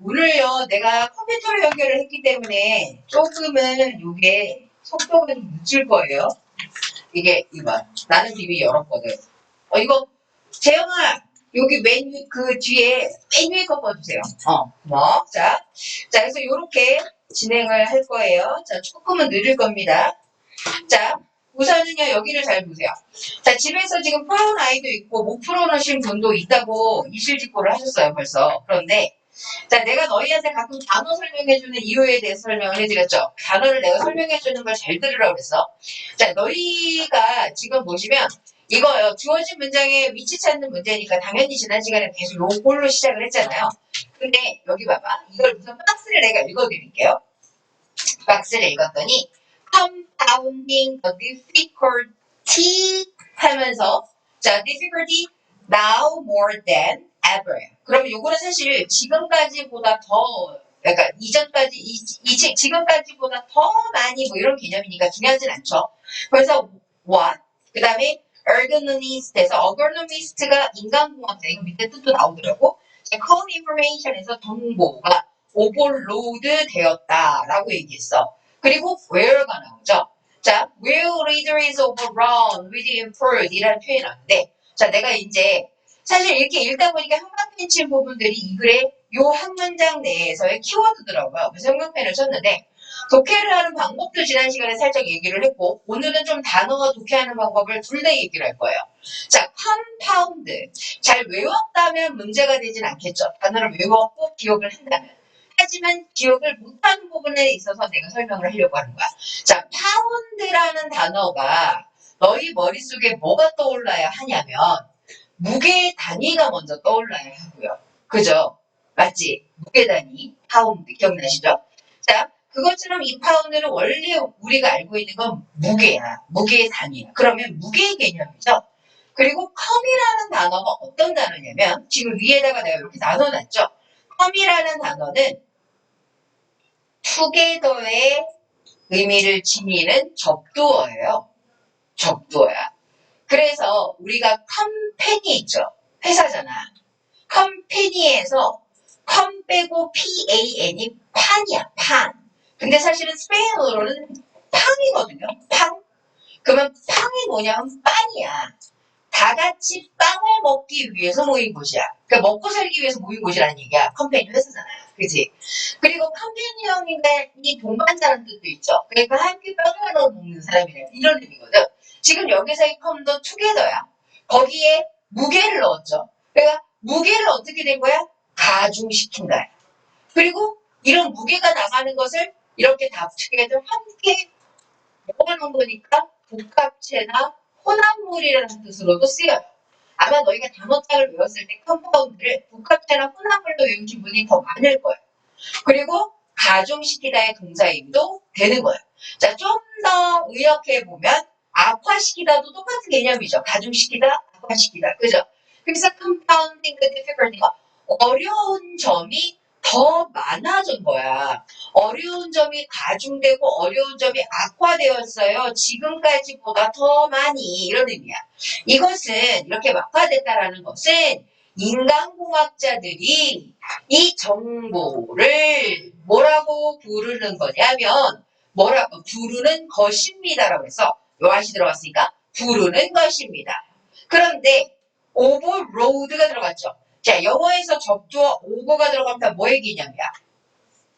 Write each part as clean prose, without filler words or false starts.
오늘요, 내가 컴퓨터로 연결을 했기 때문에 조금은 이게 속도가 좀 늦을 거예요. 이게, 이거. 나는 TV 열었거든. 이거, 재영아, 여기 메뉴, 그 뒤에 맨 위에 거 꺼주세요. 뭐. 자, 그래서 이렇게 진행을 할 거예요. 자, 조금은 늦을 겁니다. 자, 우선은요, 여기를 잘 보세요. 자, 집에서 지금 풀어놓은 아이도 있고, 못 풀어놓으신 분도 있다고 이실직고를 하셨어요, 벌써. 그런데, 자, 내가 너희한테 가끔 단어 설명해주는 이유에 대해서 설명을 해드렸죠. 단어를 내가 설명해주는 걸 잘 들으라고 그랬어. 자, 너희가 지금 보시면, 이거요, 주어진 문장의 위치 찾는 문제니까 당연히 지난 시간에 계속 요걸로 시작을 했잖아요. 근데, 여기 봐봐. 이걸 우선 박스를 내가 읽어드릴게요. 박스를 읽었더니, compounding the difficulty 하면서 자, difficulty now more than ever. 그럼 요거는 사실 지금까지보다 더 그러니까 지금까지보다 더 많이 뭐 이런 개념이니까 중요하진 않죠. 그래서 what 그 다음에 ergonomist에서 ergonomist가 인간공학자 이거 밑에 뜻도 나오더라고. code information에서 정보가 오버로드 되었다라고 얘기했어. 그리고 where가 나오죠. 자, will readers overrun with improved 이라는 표현이 나오는데 자, 내가 이제 사실 이렇게 읽다 보니까 형광펜 친 부분들이 이 글의 요 한 문장 내에서의 키워드더라고요. 그래서 형광펜을 쳤는데 독해를 하는 방법도 지난 시간에 살짝 얘기를 했고 오늘은 좀 단어와 독해하는 방법을 둘 다 얘기를 할 거예요. 자, compound. 잘 외웠다면 문제가 되진 않겠죠. 단어를 외웠고 기억을 한다면. 하지만 기억을 못하는 부분에 있어서 내가 설명을 하려고 하는 거야. 자, 파운드라는 단어가 너희 머릿속에 뭐가 떠올라야 하냐면 무게의 단위가 먼저 떠올라야 하고요. 그죠? 맞지? 무게 단위, 파운드 기억나시죠? 자, 그것처럼 이 파운드는 원래 우리가 알고 있는 건 무게야. 무게의 단위야. 그러면 무게의 개념이죠. 그리고 컴이라는 단어가 어떤 단어냐면 지금 위에다가 내가 이렇게 나눠놨죠. 컴이라는 단어는 together의 의미를 지니는 접두어예요. 접두어야. 그래서 우리가 컴퍼니 있죠. 회사잖아. 컴퍼니에서 컴 빼고 PAN이 판이야. 판. 근데 사실은 스페인어로는 팡이거든요. 팡. 그러면 팡이 뭐냐면 빵이야. 다 같이 빵을 먹기 위해서 모인 곳이야. 그러니까 먹고 살기 위해서 모인 곳이라는 얘기야. 컴퍼니 회사잖아요. 그치? 그리고 컴퍼니언이 동반자라는 뜻도 있죠. 그러니까 함께 빵을 나눠 먹는 사람이래. 이런 의미거든. 지금 여기서의 컴도 투게더야. 거기에 무게를 넣었죠. 그러니까 무게를 어떻게 된 거야? 가중시킨다. 그리고 이런 무게가 나가는 것을 이렇게 다 투게더 함께 먹어놓은 거니까 복합체나 혼합물이라는 뜻으로도 쓰여요. 아마 너희가 단어장을 외웠을 때 컴파운드를 복합체나 혼합물로 외우신 분이 더 많을 거예요. 그리고 가중시키다의 동사임도 되는 거예요. 자, 좀 더 의역해 보면 악화시키다도 똑같은 개념이죠. 가중시키다, 악화시키다. 그죠? 그래서 compounding the difficulty가 어려운 점이 더 많아진 거야. 어려운 점이 가중되고 어려운 점이 악화되었어요. 지금까지보다 더 많이 이런 의미야. 이것은 이렇게 악화됐다라는 것은 인간공학자들이 이 정보를 뭐라고 부르는 거냐면 뭐라고 부르는 것입니다라고 해서 요한시 들어갔으니까 부르는 것입니다. 그런데 overload가 들어갔죠. 자, 영어에서 접두어 over가 들어가면 뭐의 개념이야?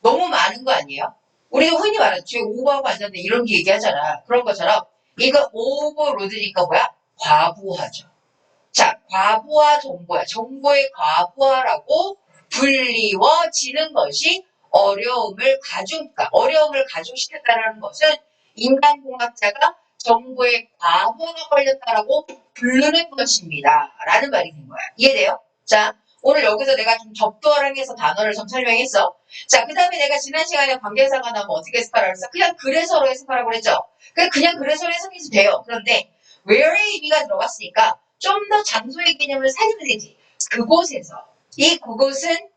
너무 많은 거 아니에요? 우리가 흔히 말하죠. 뒤에 오버하고 앉았는데 이런 게 얘기하잖아. 그런 것처럼 이거 overload니까 뭐야? 과부하죠. 자, 과부하 정보야. 정보의 과부하라고 불리워지는 것이 어려움을 가중시켰다는 것은 인간공학자가 정보의 과부하가 걸렸다라고 부르는 것입니다. 라는 말이 된 거야. 이해돼요? 자, 오늘 여기서 내가 좀 접두어랑 해서 단어를 좀 설명했어. 자, 그 다음에 내가 지난 시간에 관계사가 나면 어떻게 해석하라고 했어? 그냥 그래서로 해석하라고 그랬죠? 그냥 그래서로 해석해도 돼요. 그런데 where의 의미가 들어갔으니까 좀 더 장소의 개념을 살리면 되지. 그곳에서. 이 그곳은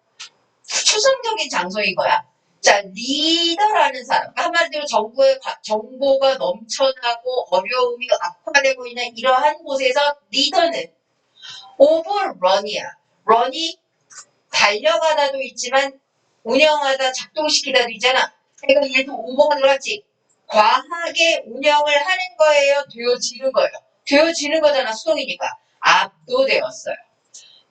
추상적인 장소인 거야. 자, 리더라는 사람. 한마디로 정보가 넘쳐나고 어려움이 악화되고 있는 이러한 곳에서 리더는 overrun이야. run이 달려가다도 있지만 운영하다 작동시키다도 있잖아. 그러니까 얘도 오버가 들어갔지. 과하게 운영을 하는 거예요? 되어지는 거예요? 되어지는 거잖아. 수동이니까. 압도되었어요.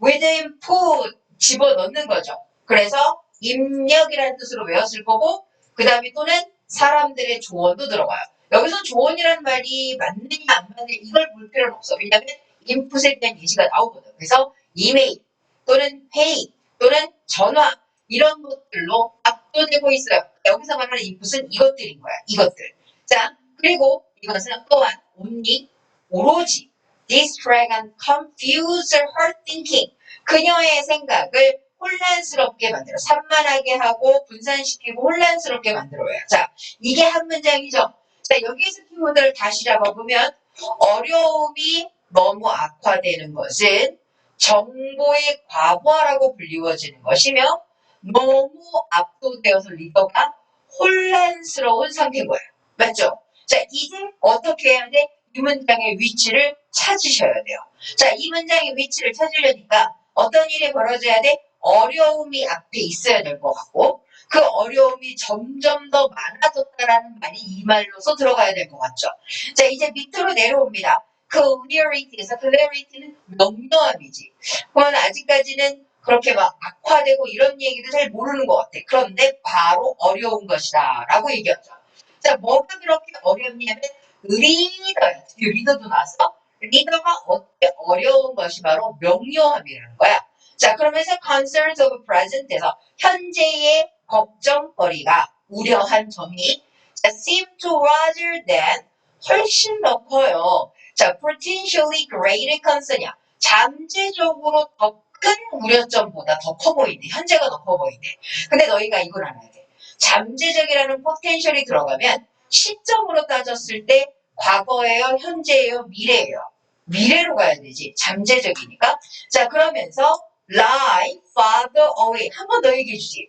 within put 집어넣는 거죠. 그래서 입력이라는 뜻으로 외웠을 거고 그 다음에 또는 사람들의 조언도 들어가요. 여기서 조언이라는 말이 맞느냐 안 맞느냐 이걸 볼 필요는 없어. 왜냐하면 인풋에 대한 예시가 나오거든. 그래서 이메일 또는 회의 또는 전화 이런 것들로 압도되고 있어요. 여기서 말하는 인풋은 이것들인 거야. 이것들. 자, 그리고 이것은 또한 only 오로지 distract and confuse her thinking. 그녀의 생각을 혼란스럽게 만들어 산만하게 하고 분산시키고 혼란스럽게 만들어요. 자, 이게 한 문장이죠. 자, 여기에서 키워드를 다시 잡아보면 어려움이 너무 악화되는 것은 정보의 과부하라고 불리워지는 것이며 너무 압도되어서 리더가 혼란스러운 상태인 거예요. 맞죠? 자, 이제 어떻게 해야 돼? 이 문장의 위치를 찾으셔야 돼요. 자, 이 문장의 위치를 찾으려니까 어떤 일이 벌어져야 돼? 어려움이 앞에 있어야 될 것 같고 그 어려움이 점점 더 많아졌다라는 말이 이 말로서 들어가야 될 것 같죠. 자, 이제 밑으로 내려옵니다. clarity에서 clarity는 명료함이지. 그건 아직까지는 그렇게 막 악화되고 이런 얘기를 잘 모르는 것 같아. 그런데 바로 어려운 것이다 라고 얘기하죠. 자, 뭐가 그렇게 어렵냐면 리더야. 리더도 나왔어. 리더가 어떻게 어려운 것이 바로 명료함이라는 거야. 자, 그러면서 concerns of present에서 현재의 걱정거리가 우려한 점이 자, seem to rather than 훨씬 더 커요. 자, potentially greater concern이야. 잠재적으로 더 큰 우려점보다 더 커 보인대. 현재가 더 커 보인대. 근데 너희가 이걸 알아야 돼. 잠재적이라는 포텐셜이 들어가면 시점으로 따졌을 때 과거예요, 현재예요, 미래예요. 미래로 가야 되지. 잠재적이니까. 자, 그러면서 lie farther away. 한 번 더 얘기해 주지.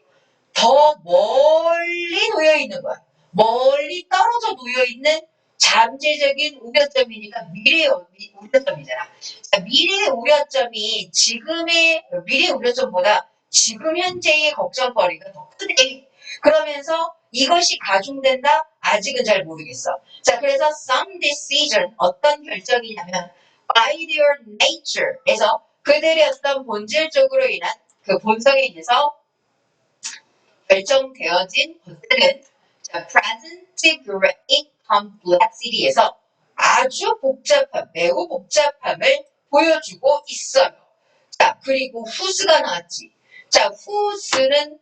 더 멀리 놓여 있는 거야. 멀리 떨어져 놓여 있는 잠재적인 우려점이니까 미래의 우려점이잖아. 자, 미래의 우려점이 지금의 미래 우려점보다 지금 현재의 걱정거리가 더 크대. 그러면서 이것이 가중된다? 아직은 잘 모르겠어. 자, 그래서 some decision 어떤 결정이냐면 by their nature에서 그들의 어떤 본질적으로 인한 그 본성에 의해서 결정되어진 것들은 자, present great complexity에서 아주 복잡한, 매우 복잡함을 보여주고 있어요. 자, 그리고 whose가 나왔지. 자, whose는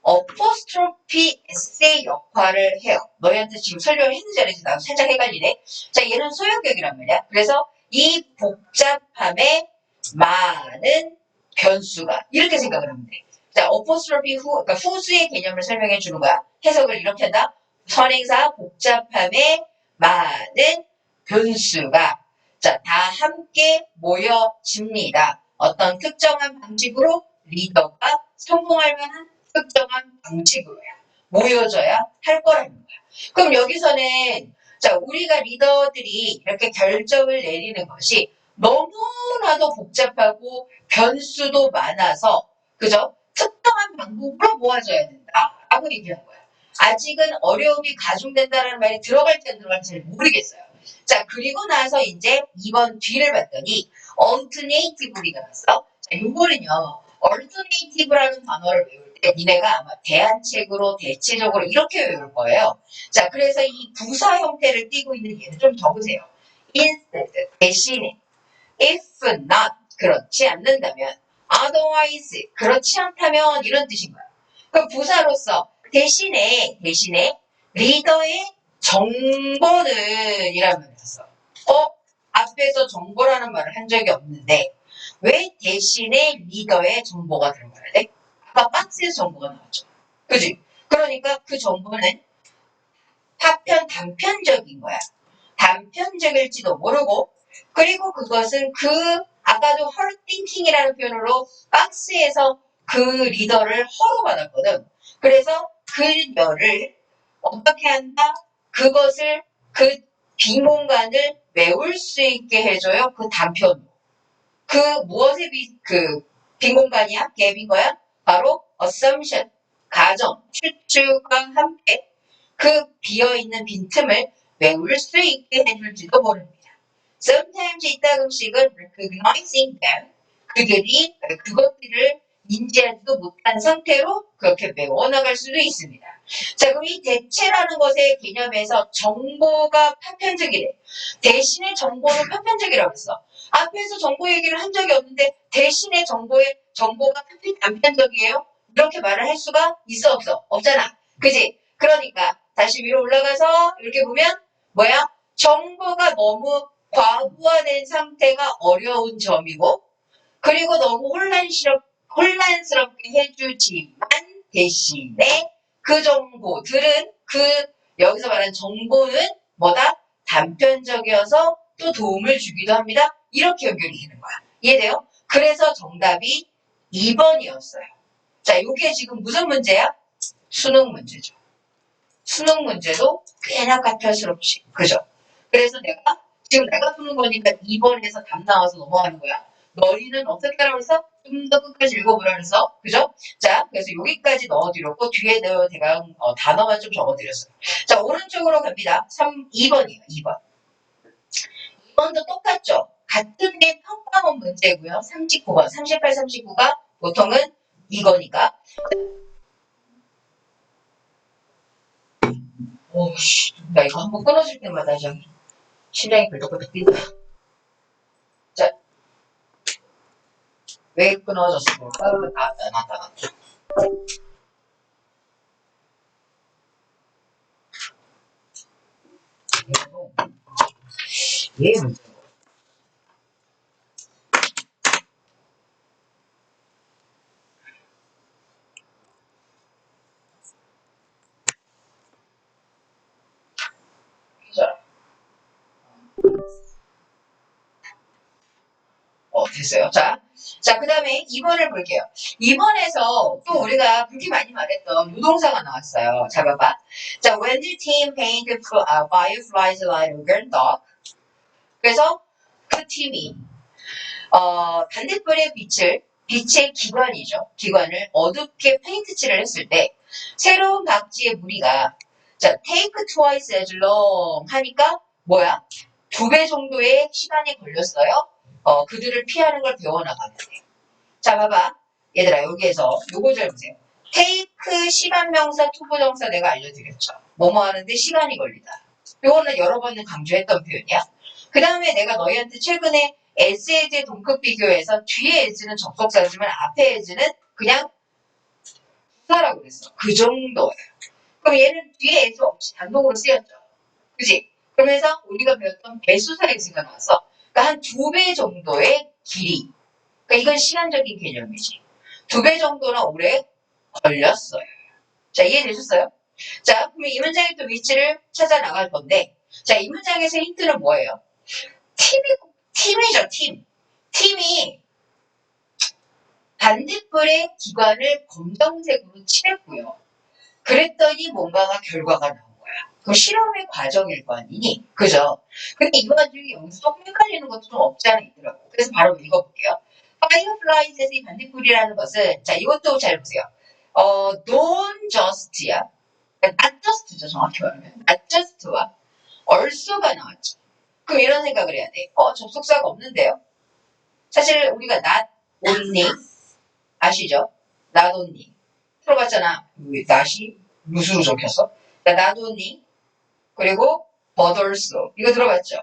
어포스트로피 에세이 역할을 해요. 너희한테 지금 설명을 했는지 안 했는지 나도 살짝 헷갈리네. 자, 얘는 소유격이란 말이야. 그래서 이 복잡함에 많은 변수가 이렇게 생각을 하면 돼. 자, 어포스트로피 후, 그러니까 후수의 개념을 설명해 주는 거야. 해석을 이렇게 한다. 선행사 복잡함에 많은 변수가 자, 다 함께 모여집니다. 어떤 특정한 방식으로 리더가 성공할 만한 특정한 방식으로야. 모여져야 할 거라는 거야. 그럼 여기서는 자, 우리가 리더들이 이렇게 결정을 내리는 것이 너무나도 복잡하고 변수도 많아서 그죠? 특정한 방법으로 모아져야 된다라고 얘기한 거야. 아직은 어려움이 가중된다는 말이 들어갈지 안 들어갈지 잘 모르겠어요. 자, 그리고 나서 이제 2번 뒤를 봤더니 alternative가 났어. 자, 요거는요. alternative라는 단어를 외울 때 니네가 아마 대안책으로 대체적으로 이렇게 외울 거예요. 자, 그래서 이 부사 형태를 띠고 있는 얘는 좀 적으세요. instead, 대신에 if not, 그렇지 않는다면 otherwise, 그렇지 않다면 이런 뜻인 거야. 그럼 부사로서 대신에 리더의 정보는 이라는 말을 썼어. 앞에서 정보라는 말을 한 적이 없는데 왜 대신에 리더의 정보가 들어가야 돼? 아까 박스에서 정보가 나왔죠. 그지? 그러니까 그 정보는 단편적인 거야. 단편적일지도 모르고 그리고 그것은 아까도 her thinking이라는 표현으로 박스에서 그 리더를 허로 받았거든. 그래서 그녀를 어떻게 한다? 그것을 그 빈 공간을 메울 수 있게 해줘요. 그 단편으로. 그 무엇의 빈 공간이야? 갭인 거야? 바로 assumption, 가정, 추측과 함께 그 비어있는 빈틈을 메울 수 있게 해줄지도 모릅니다. Sometimes 이따금씩은 recognizing them, 그들이 그것들을 인지하지도 못한 상태로 그렇게 메워나갈 수도 있습니다. 자, 그럼 이 대체라는 것의 개념에서 정보가 파편적이래. 대신에 정보는 파편적이라고 했어. 앞에서 정보 얘기를 한 적이 없는데 대신에 정보가 단편적이에요? 이렇게 말을 할 수가 있어 없어? 없잖아. 그지? 그러니까 다시 위로 올라가서 이렇게 보면 뭐야? 정보가 너무 과부하된 상태가 어려운 점이고 그리고 너무 혼란스럽게 해주지만 대신에 그 정보들은 여기서 말하는 정보는 뭐다? 단편적이어서 또 도움을 주기도 합니다. 이렇게 연결이 되는 거야. 이해돼요? 그래서 정답이 2번이었어요. 자, 이게 지금 무슨 문제야? 수능 문제죠. 수능 문제도 꽤나 까탈스럽지. 그죠? 그래서 지금 내가 푸는 거니까 2번에서 답 나와서 넘어가는 거야. 너희는 어떻게 하라고 해서 좀 더 끝까지 읽어보라 그래서 그죠? 자, 그래서 여기까지 넣어드렸고 뒤에 대강 단어만 좀 적어드렸어요. 자, 오른쪽으로 갑니다. 2번이에요. 2번. 2번도 똑같죠? 같은 게 평가원 문제고요. 39번, 38, 39가 보통은 이거니까. 오씨, 나 이거 한번 끊어질 때마다 좀 심장이 벌떡벌떡 뛴다. 자, 왜 끊어졌을까? 나왔다. 예, 문제. 됐어요. 자, 그 다음에 2번을 볼게요. 2번에서 또 우리가 그렇게 많이 말했던 유동사가 나왔어요. 자, 봐봐. 자, when the team painted fireflies like a girl dog. 그래서 그 팀이, 반딧불의 빛의 기관이죠. 기관을 어둡게 페인트 칠을 했을 때, 새로운 박쥐의 무리가, 자, take twice as long 하니까, 뭐야? 2배 정도의 시간이 걸렸어요. 그들을 피하는 걸 배워나가는데. 자, 봐봐. 얘들아, 여기에서 요거 잘 보세요. take 시간명사, 투부정사 내가 알려드렸죠. 뭐뭐 하는데 시간이 걸리다. 요거는 여러 번 강조했던 표현이야. 그 다음에 내가 너희한테 최근에 as, as의 동급 비교에서 뒤에 as는 접속사지만 앞에 as는 그냥 부사라고 그랬어. 그 정도예요. 그럼 얘는 뒤에 as 없이 단독으로 쓰였죠. 그지? 그러면서 우리가 배웠던 배수사 as가 나왔어. 그러니까 한 2배 정도의 길이. 그러니까 이건 시간적인 개념이지. 2배 정도나 오래 걸렸어요. 자, 이해되셨어요? 자, 그러면 이 문장의 또 위치를 찾아 나갈 건데, 자, 이 문장에서 힌트는 뭐예요? 팀이죠, 팀. 팀이 반딧불의 기관을 검정색으로 칠했고요. 그랬더니 뭔가가 결과가 나온 거야. 그 실험의 과정일 거 아니니? 그죠? 근데 이 와중에 여기서 조금 헷갈리는 것도 좀 없지 않아 있더라고. 그래서 바로 읽어볼게요. Fireflies에서 이 반딧불이라는 것은, 자, 이것도 잘 보세요. don't just야. not just죠, 정확히 말하면. not just와 also가 나왔죠. 그럼 이런 생각을 해야 돼. 접속사가 없는데요. 사실 우리가 not only 아시죠? not only 들어봤잖아. 왜 not이 무수로 적혔어? not only 그리고 but also 이거 들어봤죠?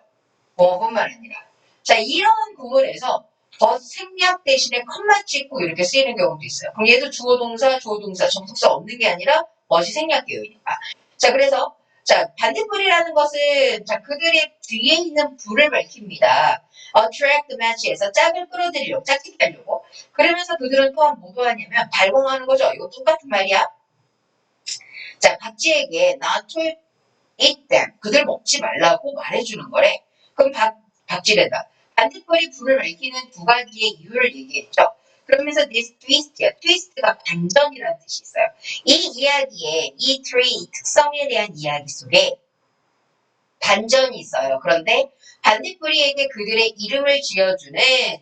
뭐뿐만 아니라. 자, 이런 구문에서 but 생략 대신에 컴마 찍고 이렇게 쓰이는 경우도 있어요. 그럼 얘도 주어 동사, 접속사 없는 게 아니라 것이 생략되어 있니까. 자, 그래서 자, 반딧불이라는 것은 자, 그들의 뒤에 있는 불을 밝힙니다. attract match에서 짝을 끌어들이려고, 짝짓기 하려고. 그러면서 그들은 또한 뭐 하냐면 발광하는 거죠. 이거 똑같은 말이야. 자, 박쥐에게 not to eat them. 그들 먹지 말라고 말해주는 거래. 그럼 박쥐래다. 반딧불이 불을 밝히는 2가지의 이유를 얘기했죠. 그러면서 this twist야. twist가 반전이라는 뜻이 있어요. 이 이야기에 이 tree 특성에 대한 이야기 속에 반전이 있어요. 그런데 반딧불이에게 그들의 이름을 지어주는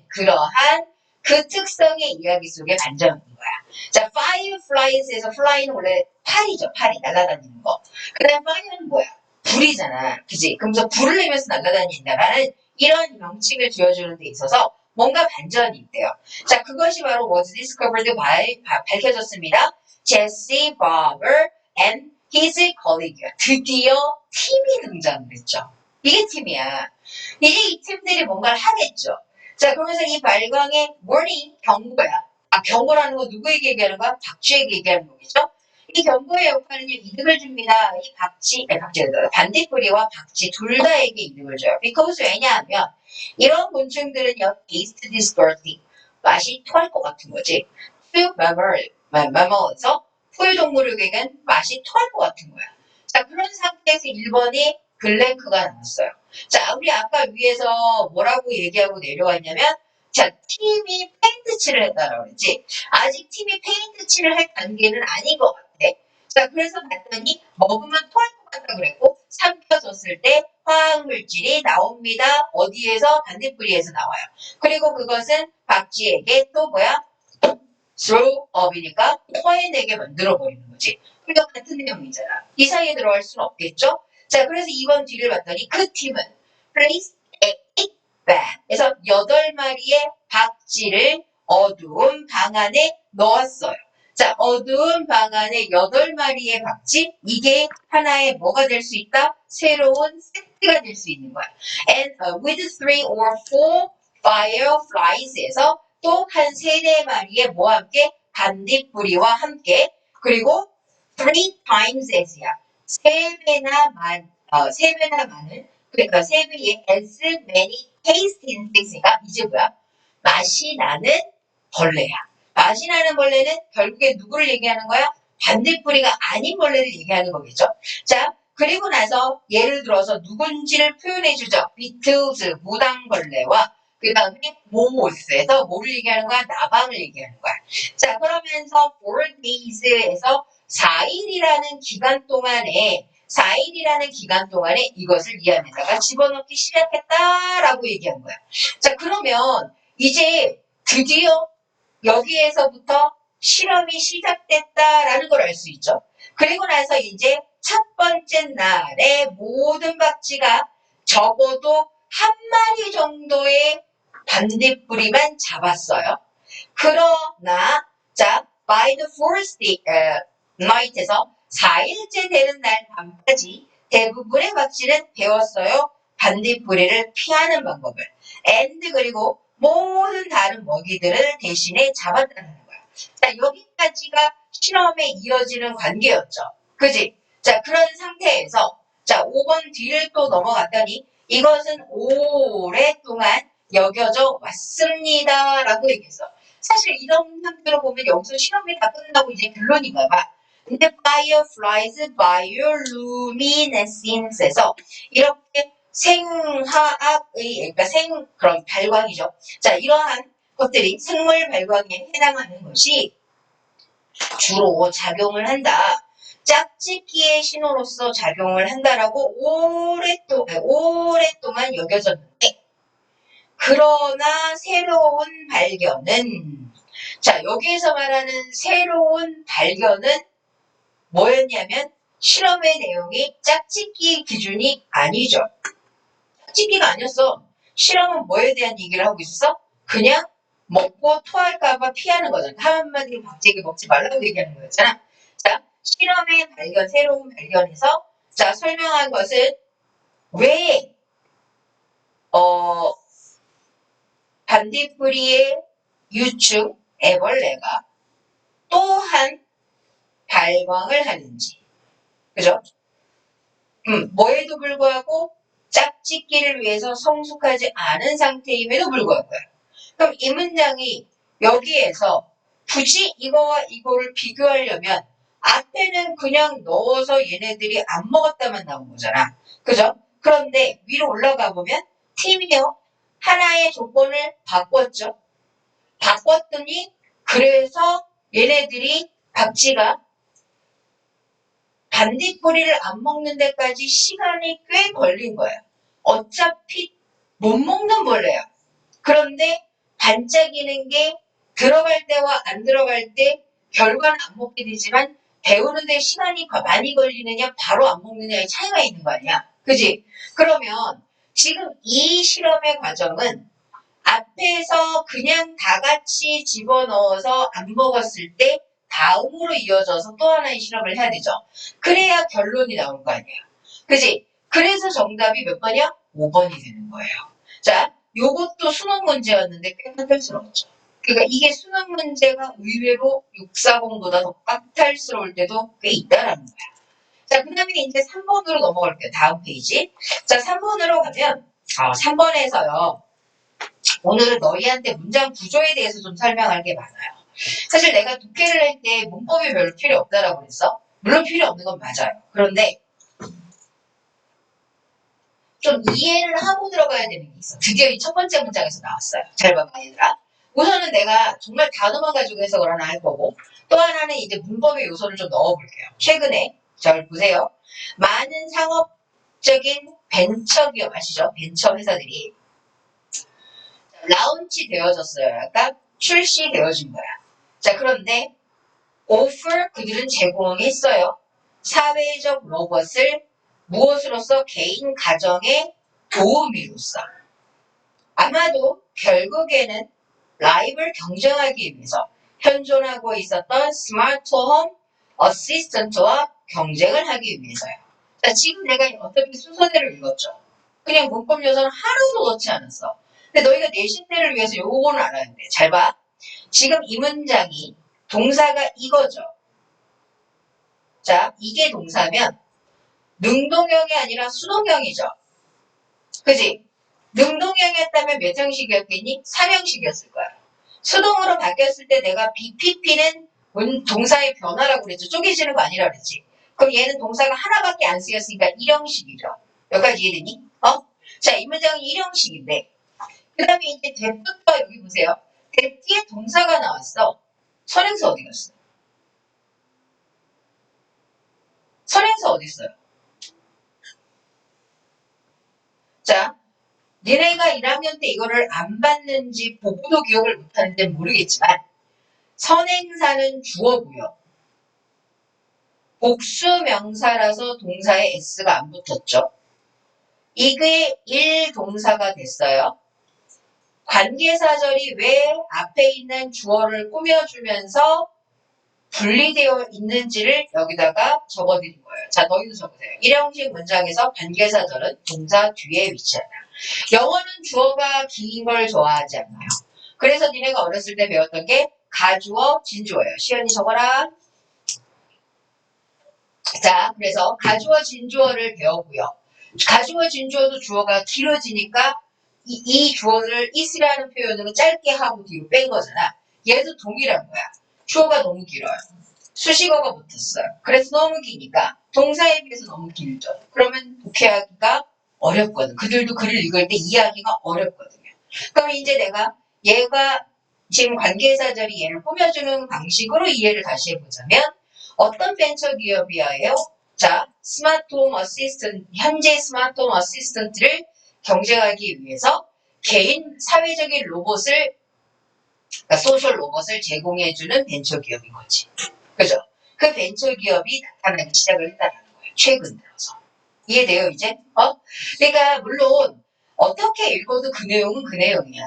그러한 그 특성의 이야기 속에 반전인 거야. 자, fireflies에서 fly는 원래 파리죠. 파리, 날아다니는 거. 그 다음 fire는 뭐야? 불이잖아. 그지? 그러면서 불을 내면서 날아다닌다라는 이런 명칭을 지어주는 데 있어서 뭔가 반전이 있대요. 자, 그것이 바로 was discovered by, 밝혀졌습니다. Jesse Barber and his colleague. 드디어 팀이 등장을 했죠. 이게 팀이야. 이제 이 팀들이 뭔가를 하겠죠. 자, 그러면서 이 발광의 warning, 경고야. 아, 경고라는 거 누구에게 얘기하는 거야? 박쥐에게 얘기하는 거겠죠? 이 경고의 역할은요, 이득을 줍니다. 이 반딧불이와 박쥐 둘 다에게 이득을 줘요. because 왜냐하면, 이런 곤충들은요, taste disgusting. 맛이 토할 것 같은 거지. to mammal에서 포유동물에게는 맛이 토할 것 같은 거야. 자, 그런 상태에서 1번이 블랭크가 나왔어요. 자, 우리 아까 위에서 뭐라고 얘기하고 내려왔냐면, 자, 팀이 페인트 칠을 했다라고 그랬지. 아직 팀이 페인트 칠을 할 단계는 아닌 것 같아. 자, 그래서 봤더니 먹으면 토할 것 같다 그랬고, 삼켜졌을 때 화학물질이 나옵니다. 어디에서? 반딧불이에서 나와요. 그리고 그것은 박쥐에게 또 뭐야? throw up이니까 토해내게 만들어버리는 거지. 그러니까 같은 내용이잖아. 이 사이에 들어갈 수는 없겠죠? 자, 그래서 2번 뒤를 봤더니 그 팀은 place a bat. 그래서 8마리의 박쥐를 어두운 방 안에 넣었어요. 자, 어두운 방 안에 8마리의 박쥐, 이게 하나의 뭐가 될 수 있다? 새로운 세트가 될 수 있는 거야. And with 3 or 4 fireflies에서 또 한 3-4마리의 뭐와 함께? 반딧불이와 함께. 그리고 3 times as야. 3배나 많은, 그러니까 3배의 as many taste instincts가 이제 뭐야? 맛이 나는 벌레야. 맛이 나는 벌레는 결국에 누구를 얘기하는 거야? 반딧불이가 아닌 벌레를 얘기하는 거겠죠. 자, 그리고 나서 예를 들어서 누군지를 표현해주죠. 비틀즈, 무당벌레와 그 다음에 모모스에서 뭐를 얘기하는 거야? 나방을 얘기하는 거야. 자, 그러면서 4days에서 4일이라는 기간 동안에 이것을 이 안에다가 집어넣기 시작했다라고 얘기한 거야. 자, 그러면 이제 드디어 여기에서부터 실험이 시작됐다라는 걸 알 수 있죠. 그리고 나서 이제 첫 번째 날에 모든 박쥐가 적어도 한 마리 정도의 반딧불이만 잡았어요. 그러나 자, by the fourth night에서 4일째 되는 날 밤까지 대부분의 박쥐는 배웠어요. 반딧불이를 피하는 방법을. and 그리고 모든 다른 먹이들을 대신에 잡았다는 거야. 자, 여기까지가 실험에 이어지는 관계였죠. 그지? 자, 그런 상태에서 자, 5번 뒤를 또 넘어갔더니 이것은 오랫동안 여겨져 왔습니다. 라고 얘기했어. 사실 이런 상태로 보면 여기서 실험이 다 끝나고 이제 결론인가 봐. 근데 fireflies bioluminescence에서 이렇게 생화학의, 그러니까 그런 발광이죠. 자, 이러한 것들이 생물 발광에 해당하는 것이 주로 작용을 한다. 짝짓기의 신호로서 작용을 한다라고 오랫동안 여겨졌는데, 그러나 새로운 발견은, 자, 여기에서 말하는 새로운 발견은 뭐였냐면, 실험의 내용이 짝짓기 기준이 아니죠. 짝짓기가 아니었어. 실험은 뭐에 대한 얘기를 하고 있었어? 그냥 먹고 토할까봐 피하는 거잖아. 한마디로 박쥐에게 먹지 말라고 얘기하는 거였잖아. 자, 실험의 발견, 새로운 발견에서 자, 설명한 것은 왜 반딧불이의 유충 애벌레가 또한 발광을 하는지. 그죠? 뭐에도 불구하고 짝짓기를 위해서 성숙하지 않은 상태임에도 불구하고요. 그럼 이 문장이 여기에서 굳이 이거와 이거를 비교하려면 앞에는 그냥 넣어서 얘네들이 안 먹었다만 나온 거잖아. 그죠? 그런데 위로 올라가 보면 팀이요. 하나의 조건을 바꿨죠. 바꿨더니 그래서 얘네들이 박쥐가 반딧불이를 안 먹는 데까지 시간이 꽤 걸린 거야. 어차피 못 먹는 벌레야. 그런데 반짝이는 게 들어갈 때와 안 들어갈 때 결과는 안 먹게 되지만 배우는데 시간이 많이 걸리느냐 바로 안 먹느냐의 차이가 있는 거 아니야. 그지? 그러면 지금 이 실험의 과정은 앞에서 그냥 다 같이 집어넣어서 안 먹었을 때 다음으로 이어져서 또 하나의 실험을 해야 되죠. 그래야 결론이 나올 거 아니야. 그지? 그래서 정답이 몇 번이야? 5번이 되는 거예요. 자, 요것도 수능 문제였는데 꽤 까탈스러웠죠. 그러니까 이게 수능 문제가 의외로 640보다 더 까탈스러울 때도 꽤 있다라는 거야. 자, 그 다음에 이제 3번으로 넘어갈게요. 다음 페이지. 자, 3번으로 가면, 3번에서요. 오늘은 너희한테 문장 구조에 대해서 좀 설명할 게 많아요. 사실 내가 독해를 할 때 문법이 별로 필요 없다라고 그랬어. 물론 필요 없는 건 맞아요. 그런데 좀 이해를 하고 들어가야 되는 게 있어. 드디어 이 첫 번째 문장에서 나왔어요. 잘 봐봐, 얘들아. 우선은 내가 정말 단어만 가지고 해석을 하나 할 거고, 또 하나는 이제 문법의 요소를 좀 넣어볼게요. 최근에, 잘 보세요. 많은 상업적인 벤처 기업 아시죠? 벤처 회사들이 라운치 되어졌어요. 약간 출시되어진 거야. 자, 그런데 offer 그들은 제공했어요. 사회적 로봇을 무엇으로서 개인 가정의 도우미로서. 아마도 결국에는 라이벌 경쟁하기 위해서 현존하고 있었던 스마트홈 어시스턴트와 경쟁을 하기 위해서요. 자, 지금 내가 어떻게 순서대로 읽었죠? 그냥 문법 요소는 하나도 넣지 않았어. 근데 너희가 내신대를 위해서 요거는 알아야 돼. 잘 봐. 지금 이 문장이 동사가 이거죠. 자, 이게 동사면 능동형이 아니라 수동형이죠. 그지? 능동형이었다면 몇 형식이었겠니? 3형식이었을 거야. 수동으로 바뀌었을 때 내가 BPP는 동사의 변화라고 그랬죠. 쪼개지는 거 아니라 그랬지. 그럼 얘는 동사가 하나밖에 안 쓰였으니까 1형식이죠. 여기까지 이해되니? 자, 이 문장은 1형식인데 그 다음에 이제 that부터 여기 보세요. that 뒤에 동사가 나왔어. 선행사 어디 갔어? 선행사 어디 있어요? 자, 니네가 1학년 때 이거를 안 봤는지 보고도 기억을 못하는지 모르겠지만 선행사는 주어고요. 복수명사라서 동사에 s가 안 붙었죠. 이게 1동사가 됐어요. 관계사절이 왜 앞에 있는 주어를 꾸며주면서 분리되어 있는지를 여기다가 적어드린 거예요. 자, 너희도 적으세요. 1형식 문장에서 관계사절은 동사 뒤에 위치한다. 영어는 주어가 긴 걸 좋아하지 않아요. 그래서 니네가 어렸을 때 배웠던 게 가주어, 진주어예요. 시연이 적어라. 자, 그래서 가주어, 진주어를 배웠고요. 가주어, 진주어도 주어가 길어지니까 이 주어를 is라는 표현으로 짧게 하고 뒤로 뺀 거잖아. 얘도 동일한 거야. 주어가 너무 길어요. 수식어가 붙었어요. 그래서 너무 기니까 동사에 비해서 너무 길죠. 그러면 독해하기가 어렵거든. 그들도 글을 읽을 때 이해하기가 어렵거든요. 그럼 이제 내가 얘가 지금 관계사절이 얘를 꾸며주는 방식으로 이해를 다시 해보자면 어떤 벤처 기업이에요? 자, 스마트홈 어시스턴트, 현재 스마트홈 어시스턴트를 경쟁하기 위해서 개인 사회적인 로봇을, 그러니까 소셜 로봇을 제공해주는 벤처 기업인 거지. 그죠? 그 벤처 기업이 나타나기 시작을 했다는 거예요. 최근 들어서. 이해돼요, 이제? 그러니까, 물론, 어떻게 읽어도 그 내용은 그 내용이야.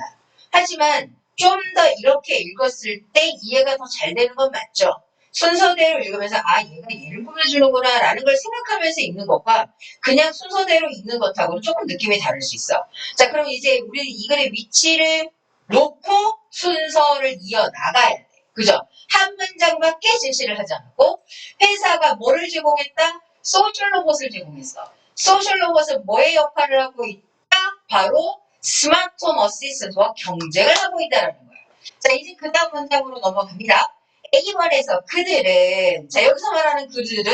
하지만, 좀 더 이렇게 읽었을 때 이해가 더 잘 되는 건 맞죠? 순서대로 읽으면서, 얘가 얘를 꾸며주는구나, 라는 걸 생각하면서 읽는 것과, 그냥 순서대로 읽는 것하고는 조금 느낌이 다를 수 있어. 자, 그럼 이제 우리는 이 글의 위치를 놓고 순서를 이어나가야 돼. 그죠? 한 문장밖에 제시를 하지 않고 회사가 뭐를 제공했다? 소셜 로봇을 제공했어. 소셜 로봇은 뭐의 역할을 하고 있다? 바로 스마트홈 어시스턴트와 경쟁을 하고 있다는 거예요. 자, 이제 그 다음 문장으로 넘어갑니다. A번에서 그들은, 자, 여기서 말하는 그들은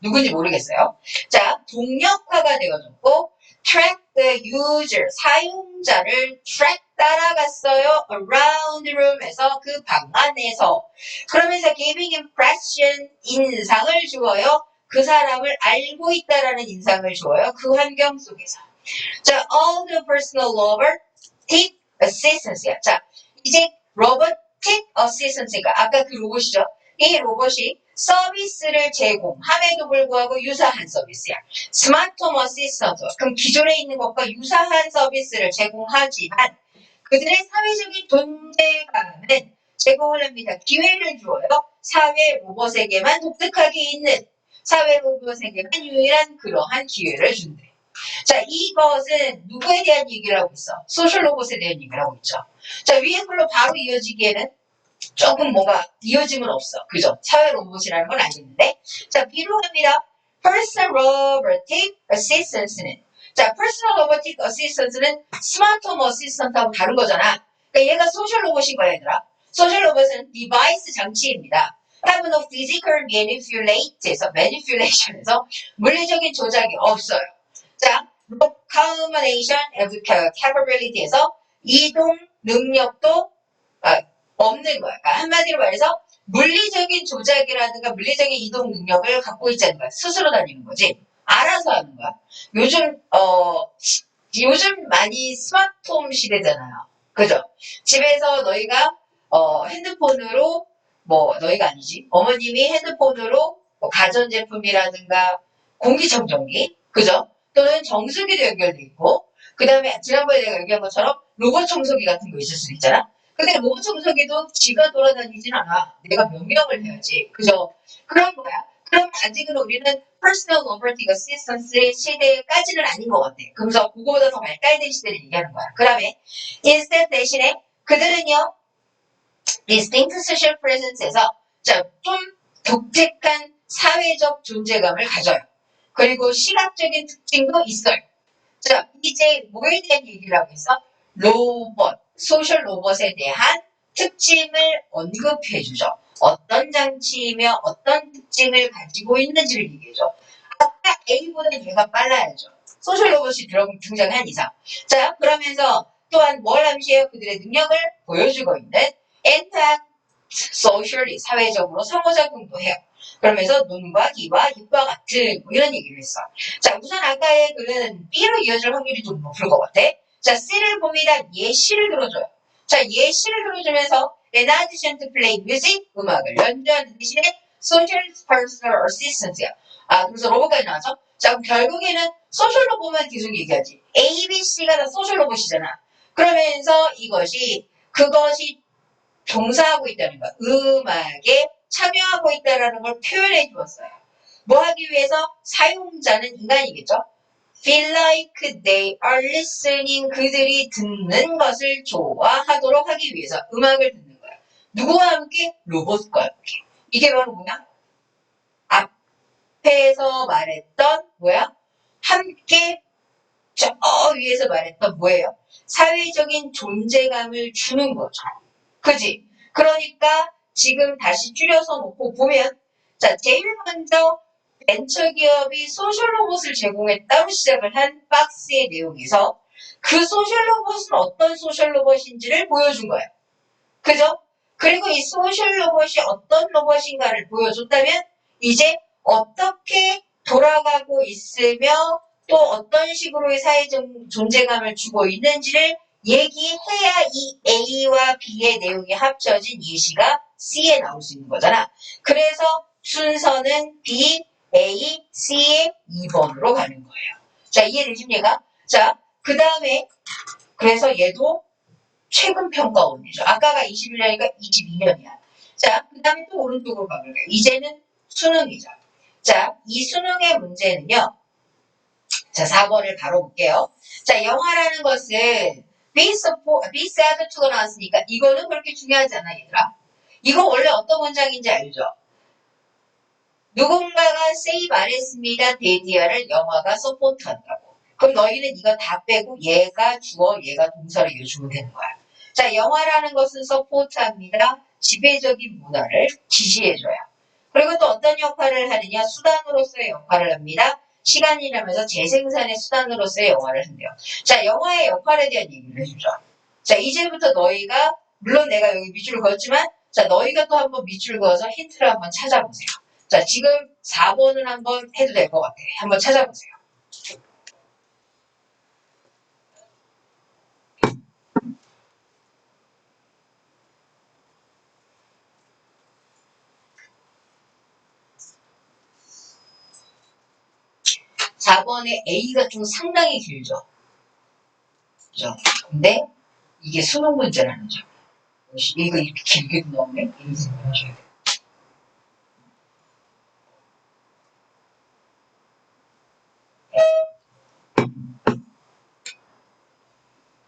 누군지 모르겠어요. 자, 동력화가 되어졌고 track the user, 사용자를 track 따라갔어요. around the room에서 그 방 안에서. 그러면서 giving impression, 인상을 주어요. 그 사람을 알고 있다라는 인상을 주어요. 그 환경 속에서. 자, all the personal lover, tip, assistance. 자, 이제 robotic assistant가 아까 그 로봇이죠. 이 로봇이 서비스를 제공함에도 불구하고 유사한 서비스야. 스마트홈 어시스턴트. 그럼 기존에 있는 것과 유사한 서비스를 제공하지만 그들의 사회적인 존재감은 제공을 합니다. 기회를 주어요. 사회 로봇에게만 독특하게 있는 사회 로봇에게만 유일한 그러한 기회를 준대. 자, 이것은 누구에 대한 얘기를 하고 있어? 소셜 로봇에 대한 얘기를 하고 있죠. 자, 위에 글로 바로 이어지기에는 조금 뭔가 이어짐은 없어. 그죠? 사회 로봇이라는 건 알겠는데. 자, B로 갑니다. Personal Robotic Assistance는 자, Personal Robotic Assistance는 스마트 홈 어시스턴트하고 다른 거잖아. 그러니까 얘가 소셜 로봇인 거야, 얘들아. 소셜 로봇은 디바이스 장치입니다. have no physical manipulation에서 물리적인 조작이 없어요. 자, recombination capability에서 이동 능력도 없는 거야. 그러니까 한마디로 말해서 물리적인 조작이라든가 물리적인 이동 능력을 갖고 있지 않는 거야. 스스로 다니는 거지. 알아서 하는 거야. 요즘 많이 스마트홈 시대잖아요. 그죠? 집에서 너희가 핸드폰으로 너희가 아니지. 어머님이 핸드폰으로 가전제품이라든가 공기청정기, 그죠? 또는 정수기도 연결돼 있고, 그 다음에 지난번에 내가 얘기한 것처럼 로봇 청소기 같은 거 있을 수 있잖아. 근데 로봇 청소기도 지가 돌아다니진 않아. 내가 명령을 해야지. 그죠? 그런 거야. 그럼 아직은 우리는 Personal Robotic Assistance 시대까지는 아닌 것 같아. 그래서 그거보다 더 발달된 시대를 얘기하는 거야. 그 다음에 instead 대신에 그들은요. Distinct Social Presence에서 좀 독특한 사회적 존재감을 가져요. 그리고 시각적인 특징도 있어요. 자, 이제 뭐에 대한 얘기를 하고 있어? 로봇, 소셜 로봇에 대한 특징을 언급해주죠. 어떤 장치이며 어떤 특징을 가지고 있는지를 얘기해줘. 아까 A보다 얘가 빨라야죠. 소셜 로봇이 등장한 이상. 자, 그러면서 또한 뭘 암시해요? 그들의 능력을 보여주고 있는 impact socially, 사회적으로 상호작용도 해요. 그러면서 눈과 귀와 입과 같은 이런 얘기를 했어. 자, 우선 아까의 글은 B로 이어질 확률이 좀 높을 것 같아. 자, C를 봅니다. 예시를 들어줘요. 자, 예시를 들어주면서 in addition to play music, 음악을 연주하는 대신에 social personal assistant야. 그래서 로봇까지 나왔죠? 자, 그럼 결국에는 소셜로 보면 계속 얘기하지. A, B, C가 다 소셜 로봇이잖아. 그러면서 그것이 종사하고 있다는 거, 음악에 참여하고 있다는 걸 표현해 주었어요. 뭐 하기 위해서? 사용자는 인간이겠죠? Feel like they are listening. 그들이 듣는 것을 좋아하도록 하기 위해서 음악을 듣는 거야. 누구와 함께? 로봇과 함께. 이게 바로 뭐야? 앞에서 말했던 함께 저 위에서 말했던 뭐예요? 사회적인 존재감을 주는 거죠. 그지? 그러니까 지금 다시 줄여서 놓고 보면 자, 제일 먼저 벤처기업이 소셜로봇을 제공했다고 시작을 한 박스의 내용에서 그 소셜로봇은 어떤 소셜로봇인지를 보여준 거예요. 그죠? 그리고 이 소셜로봇이 어떤 로봇인가를 보여줬다면 이제 어떻게 돌아가고 있으며 또 어떤 식으로의 사회적 존재감을 주고 있는지를 얘기해야 이 A와 B의 내용이 합쳐진 예시가 C에 나올 수 있는 거잖아. 그래서 순서는 B, A, C의 2번으로 가는 거예요. 자, 이해되십니까? 얘가? 자, 그 다음에 그래서 얘도 최근 평가원이죠. 아까가 21년이니까 22년이야. 자, 그 다음에 또 오른쪽으로 가볼게요. 이제는 수능이죠. 자, 이 수능의 문제는요. 자, 4번을 바로 볼게요. 자, 영화라는 것은 be sad to가 나왔으니까 이거는 그렇게 중요하지 않아, 얘들아. 이거 원래 어떤 문장인지 알죠? 누군가가 say 말했습니다. 데디아를 영화가 서포트한다고. 그럼 너희는 이거 다 빼고 얘가 주어, 얘가 동사를 이어주면 되는 거야. 자, 영화라는 것은 서포트합니다. 지배적인 문화를 지시해줘요. 그리고 또 어떤 역할을 하느냐? 수단으로서의 역할을 합니다. 시간이라면서 재생산의 수단으로서의 영화를 한대요. 자, 영화의 역할에 대한 얘기를 해주죠. 자, 이제부터 너희가 물론 내가 여기 밑줄을 그었지만 자, 너희가 또 한번 밑줄 그어서 힌트를 한번 찾아보세요. 자, 지금 4번은 한번 해도 될 것 같아. 한번 찾아보세요. 4번의 A가 좀 상당히 길죠. 그죠? 근데 이게 수능 문제라는 점. 이거 이렇게 길게도 나오네? 이런 생각을 하셔야 돼요.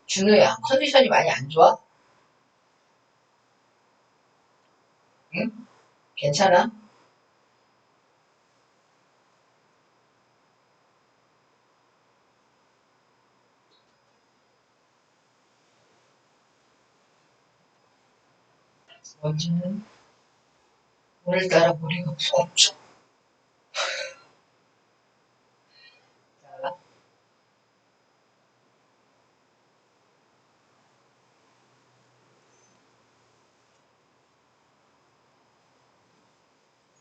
준우야, 컨디션이 많이 안 좋아? 응? 괜찮아? 먼지는 오늘따라 머리가 무겁죠. 자,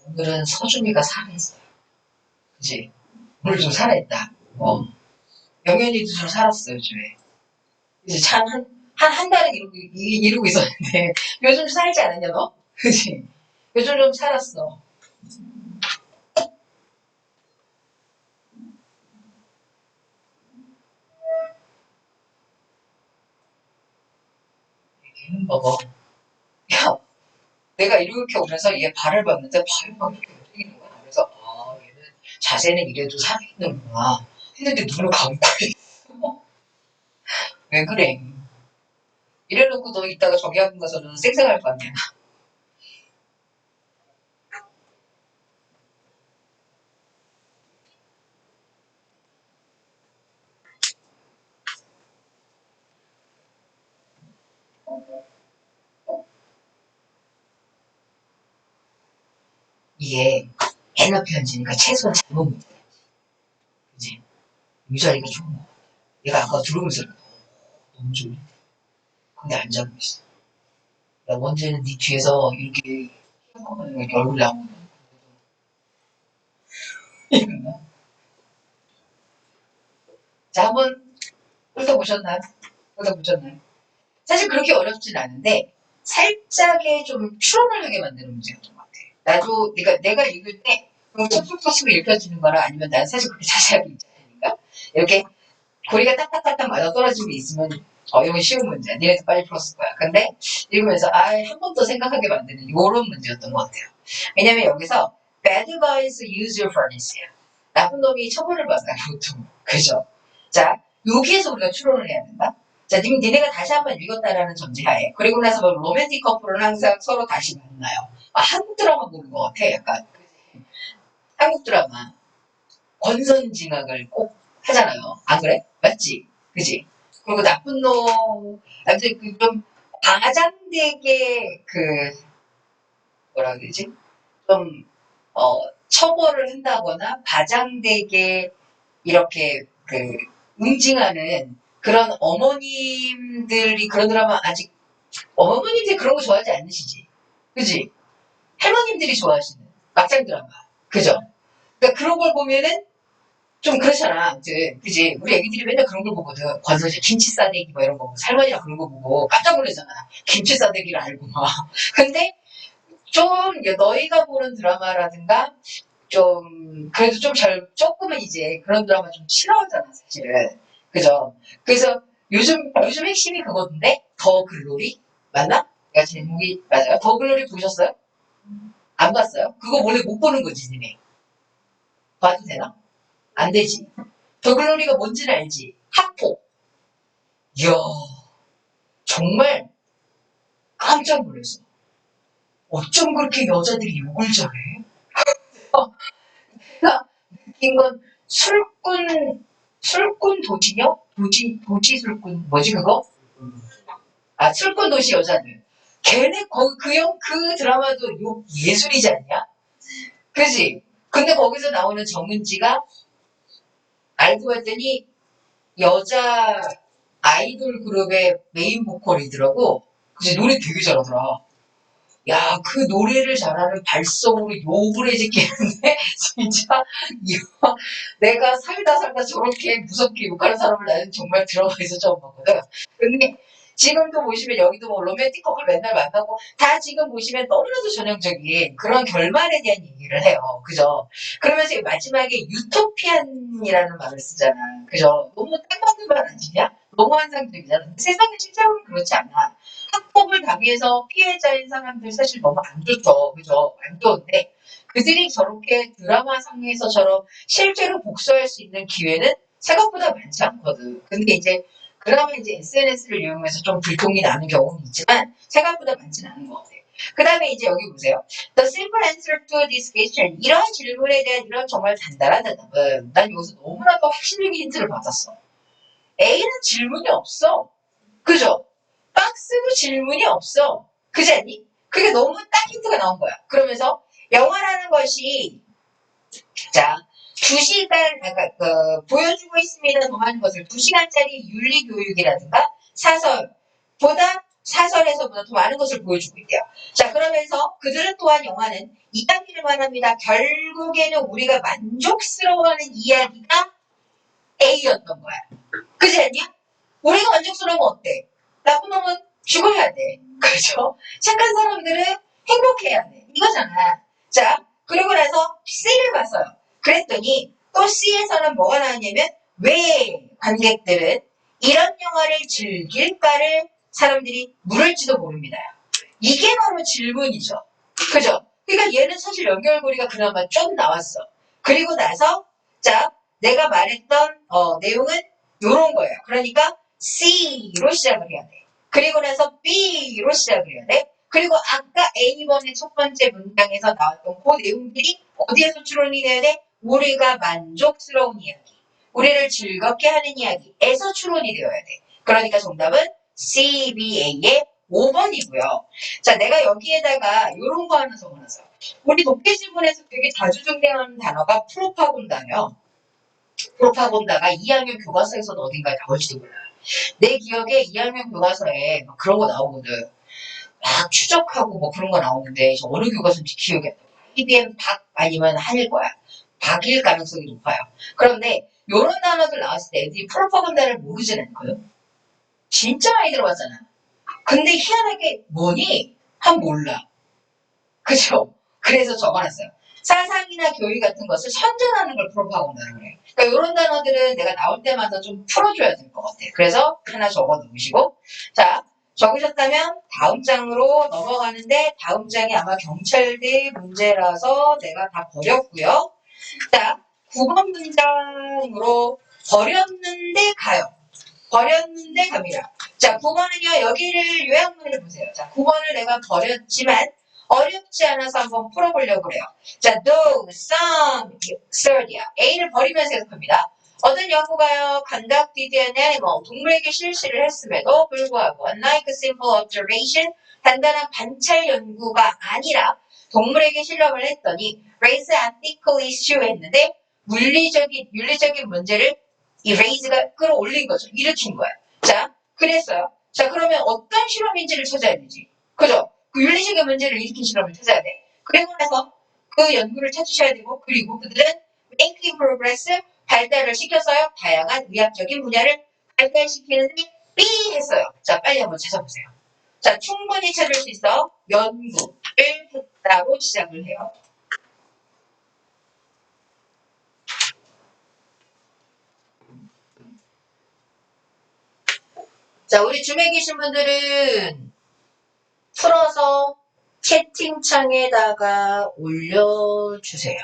오늘은 서준이가 살아있어요. 그지? 오늘 좀 살아있다. 영현이도 좀 살았어, 요즘에. 이제 참, 한 달은 이러고 있었는데, 요즘 살지 않았냐, 너? 그지? 요즘 좀 살았어. 얘는 봐봐. 야, 내가 이렇게 오면서 얘 발을 봤는데, 발이 막 이렇게 움직이는 거야. 그래서, 얘는 자세는 이래도 살아있는구나. 했는데 눈을 감고 있어. 왜 그래? 이래놓고 너 이따가 저기 학원 가서는 쌩쌩할 거 아니야. 이게 옛날 편지니까 최소한 잘못 못 그지? 유자리가 좋은 거. 얘가 아까 들어오면서 너무 좋네. 근데 안 자고 있어. 야, 원재는 네 뒤에서 이렇게 이렇게 얼굴 나오고 있나? 자, 한번 훑어보셨나요? 훑어보셨나요? 사실 그렇게 어렵진 않은데 살짝의 좀 추론을 하게 만드는 문제였던 것 같아. 나도 내가 읽을 때 툭툭툭 치고 읽혀지는 거라 아니면 난 사실 그렇게 자세하게 읽지 않으니까 이렇게 고리가 딱딱딱딱 맞아 떨어지는 게 있으면 이건 쉬운 문제야. 니네도 빨리 풀었을 거야. 근데 읽으면서 한 번 더 생각하게 만드는 이런 문제였던 것 같아요. 왜냐면 여기서 bad guys use your furnace야. 나쁜 놈이 처벌을 받아요, 보통. 그죠? 자, 여기에서 우리가 추론을 해야 된다. 자, 니네가 다시 한번 읽었다라는 전제하에. 그리고 나서 뭐 로맨틱 커플은 항상 서로 다시 만나요. 한국 드라마 보는 것 같아, 약간. 한국 드라마. 권선징악을 꼭 하잖아요. 안 그래? 맞지? 그지? 그리고 나쁜 놈, 아무튼 그좀 과장되게 뭐라 그러지? 좀, 처벌을 한다거나 과장되게 이렇게 응징하는 그런 어머님들이 그런 드라마 아직, 어머님들이 그런 거 좋아하지 않으시지? 그지? 할머님들이 좋아하시는 막장 드라마. 그죠? 그러니까 그런 걸 보면은 좀 그렇잖아. 아무튼 그지? 우리 애기들이 맨날 그런 걸 보거든. 권선지 김치 싸대기 뭐 이런 거 살머니랑 그런 거 보고 깜짝 놀라잖아. 김치 싸대기를 알고 막. 근데 좀 너희가 보는 드라마라든가 좀 그래도 좀 조금은 이제 그런 드라마 좀 싫어하잖아 사실은. 그죠? 그래서 요즘 핵심이 그건데 더 글로리 맞나? 내가 제목이 맞아요. 더 글로리 보셨어요? 안 봤어요? 그거 원래 못 보는 거지 니네. 봐도 되나? 안 되지. 더 글로리가 뭔지는 알지? 학폭. 이야, 정말 깜짝 놀랐어. 어쩜 그렇게 여자들이 욕을 잘해? 나 느낀 건 술꾼 도시녀? 도시 술꾼, 뭐지 그거? 술꾼 도시 여자들. 걔네, 그 드라마도 욕 예술이지 않냐? 그지? 근데 거기서 나오는 정은지가 알고 봤더니 여자 아이돌 그룹의 메인 보컬이더라고. 그치, 노래 되게 잘하더라. 야, 그 노래를 잘하는 발성으로 욕을 해지키는데, 진짜, 이거, 내가 살다 살다 저렇게 무섭게 욕하는 사람을 나는 정말 드라마에서 처음 봤거든. 근데, 지금도 보시면 여기도 뭐 로맨틱 커플 맨날 만나고 다 지금 보시면 너무나도 전형적인 그런 결말에 대한 얘기를 해요. 그죠? 그러면서 마지막에 유토피안이라는 말을 쓰잖아. 그죠? 너무 딱 맞는 말 아니냐? 너무 환상적이잖아. 근데 세상에 실제로는 그렇지 않아. 학폭을 당해서 피해자인 사람들 사실 너무 안 좋죠. 그죠? 안 좋은데 그들이 저렇게 드라마상에서처럼 실제로 복수할 수 있는 기회는 생각보다 많지 않거든. 근데 이제 그러면 이제 SNS를 이용해서 좀 불통이 나는 경우는 있지만 생각보다 많지는 않은 것 같아요. 그 다음에 이제 여기 보세요. The simple answer to this question. 이런 질문에 대한 이런 정말 간단한 대답은 난 여기서 너무나도 확실하게 힌트를 받았어. A는 질문이 없어. 그죠? 박스도 질문이 없어. 그지 않니? 그게 너무 딱 힌트가 나온 거야. 그러면서 영화라는 것이 자 2시간 아까 보여주고 있습니다. 더 많은 것을 2시간짜리 윤리교육이라든가 사설보다 사설에서보다 더 많은 것을 보여주고 있대요. 자 그러면서 그들은 또한 영화는 이야기를 말합니다. 결국에는 우리가 만족스러워하는 이야기가 A였던 거야. 그지 않냐? 우리가 만족스러우면 어때? 나쁜 놈은 죽어야 돼. 그죠? 착한 사람들은 행복해야 돼. 이거잖아. 자, 그리고 나서 C를 봤어요. 그랬더니 또 C에서는 뭐가 나왔냐면 왜 관객들은 이런 영화를 즐길까를 사람들이 물을지도 모릅니다. 이게 바로 질문이죠. 그죠? 그러니까 얘는 사실 연결고리가 그나마 좀 나왔어. 그리고 나서 자 내가 말했던 내용은 요런 거예요. 그러니까 C로 시작을 해야 돼. 그리고 나서 B로 시작을 해야 돼. 그리고 아까 A번의 첫 번째 문장에서 나왔던 그 내용들이 어디에서 추론이 돼야 돼? 우리가 만족스러운 이야기, 우리를 즐겁게 하는 이야기에서 추론이 되어야 돼. 그러니까 정답은 CBA의 5번이고요. 자, 내가 여기에다가 이런 거 하나 적어놨어. 우리 독해 지문에서 되게 자주 등장하는 단어가 프로파곤다예요. 프로파곤다가 2학년 교과서에서도 어딘가에 나올지도 몰라요. 내 기억에 2학년 교과서에 막 그런 거 나오거든. 막 추적하고 뭐 그런 거 나오는데 저 어느 교과서인지 기억이 안 나. IBM 박 아니면 한일 거야. 박일 가능성이 높아요. 그런데 이런 단어들 나왔을 때 애들이 프로파곤다를 모르진 않거든. 진짜 많이 들어봤잖아. 근데 희한하게 뭐니? 한 몰라. 그죠? 그래서 적어놨어요. 사상이나 교육 같은 것을 선전하는 걸 프로파곤다라고 그래. 그러니까 이런 단어들은 내가 나올 때마다 좀 풀어줘야 될 것 같아. 그래서 하나 적어 놓으시고 자 적으셨다면 다음 장으로 넘어가는데 다음 장이 아마 경찰대 문제라서 내가 다 버렸고요. 자 9번 문장으로 버렸는데 가요. 버렸는데 갑니다. 자, 9번은요, 여기를 요약문을 보세요. 자, 9번을 내가 버렸지만 어렵지 않아서 한번 풀어보려고 그래요. 자, though, some, third이야. A를 버리면서 해석합니다. 어떤 연구가요, conducted an animal, 동물에게 실시를 했음에도 불구하고, unlike a simple observation, 단단한 관찰 연구가 아니라 동물에게 실험을 했더니, raise ethical issue 했는데, 윤리적인 문제를 이 레이즈가 끌어올린 거죠. 일으킨 거야. 자, 그랬어요. 자, 그러면 어떤 실험인지를 찾아야 되지. 그죠? 그 윤리적인 문제를 일으킨 실험을 찾아야 돼. 그리고 나서 그 연구를 찾으셔야 되고, 그리고 그들은 making progress, 발달을 시켰어요. 다양한 의학적인 분야를 발달시키는데 B 했어요. 자, 빨리 한번 찾아보세요. 자, 충분히 찾을 수 있어. 연구를 했다고 시작을 해요. 자, 우리 줌에 계신 분들은 풀어서 채팅창에다가 올려주세요.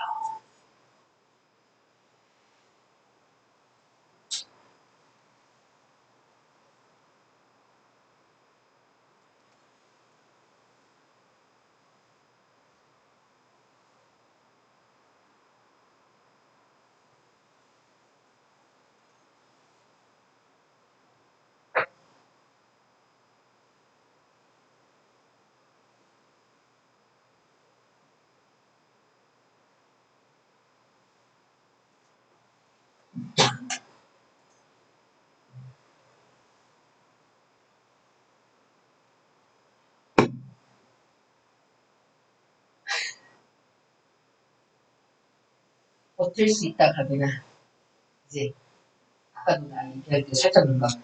버틸 수 있다, 가빈아. 이제 아까도 나 얘기할 때 살짝 민감하다.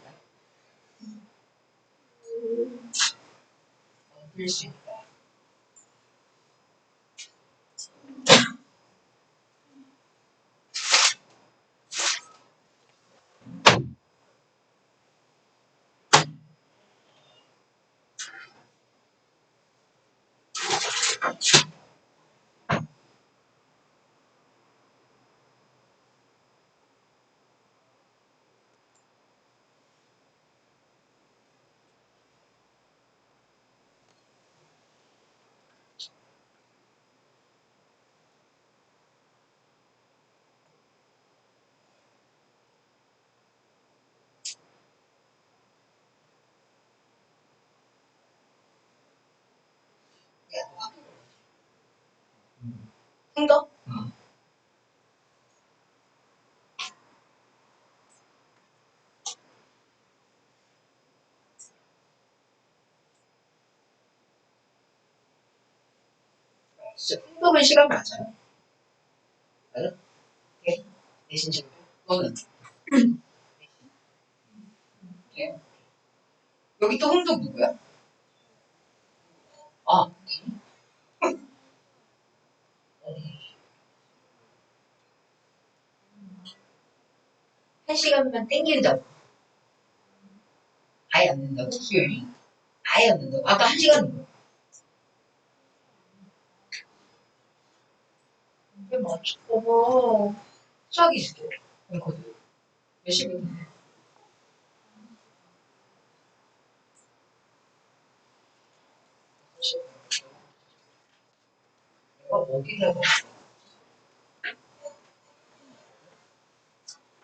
빌 수 있다. 흥도? 진짜 흥도면 시간 맞아요? 맞아? 예? 내신 질문. 너는? 예? 여기 또 흥도 누구야? 아, 한 시간만 땡긴다고. 아예 안 된다고? 수요일이? 아예 안 된다고. 아까 한 시간은 뭐? 이게 맞죠? 수학이 있을게. 거든 몇 시간? 내가 어디다가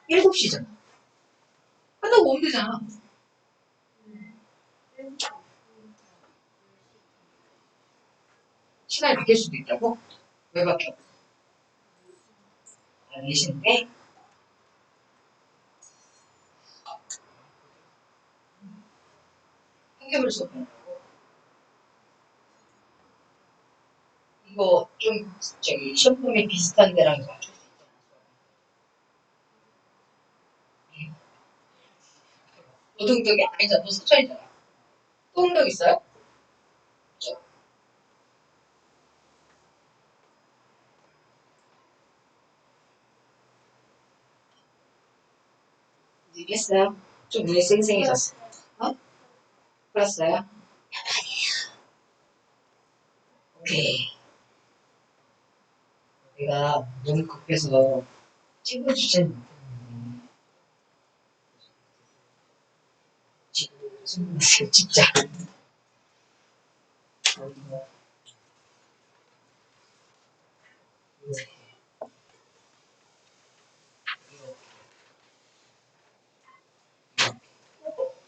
7시잖아. 끝나고 오면 되잖아. 시간이 바뀔 수도 있다고? 왜 바뀌어? 아, 4시인데? 한겨울 수업. 이거 좀, 시험 범위 비슷한 데랑 맞출 수 있잖아. 노동덕이 아니잖아. 너 서천이잖아. 또 흥덕 있어요? 없죠? 이겼어요? 좀 눈이 쌩쌩해졌어. 어? 풀었어요? 오케이. 내가 너무 급해서 찍어주진 못했는데, 지금 승부를 찍자. 어디가?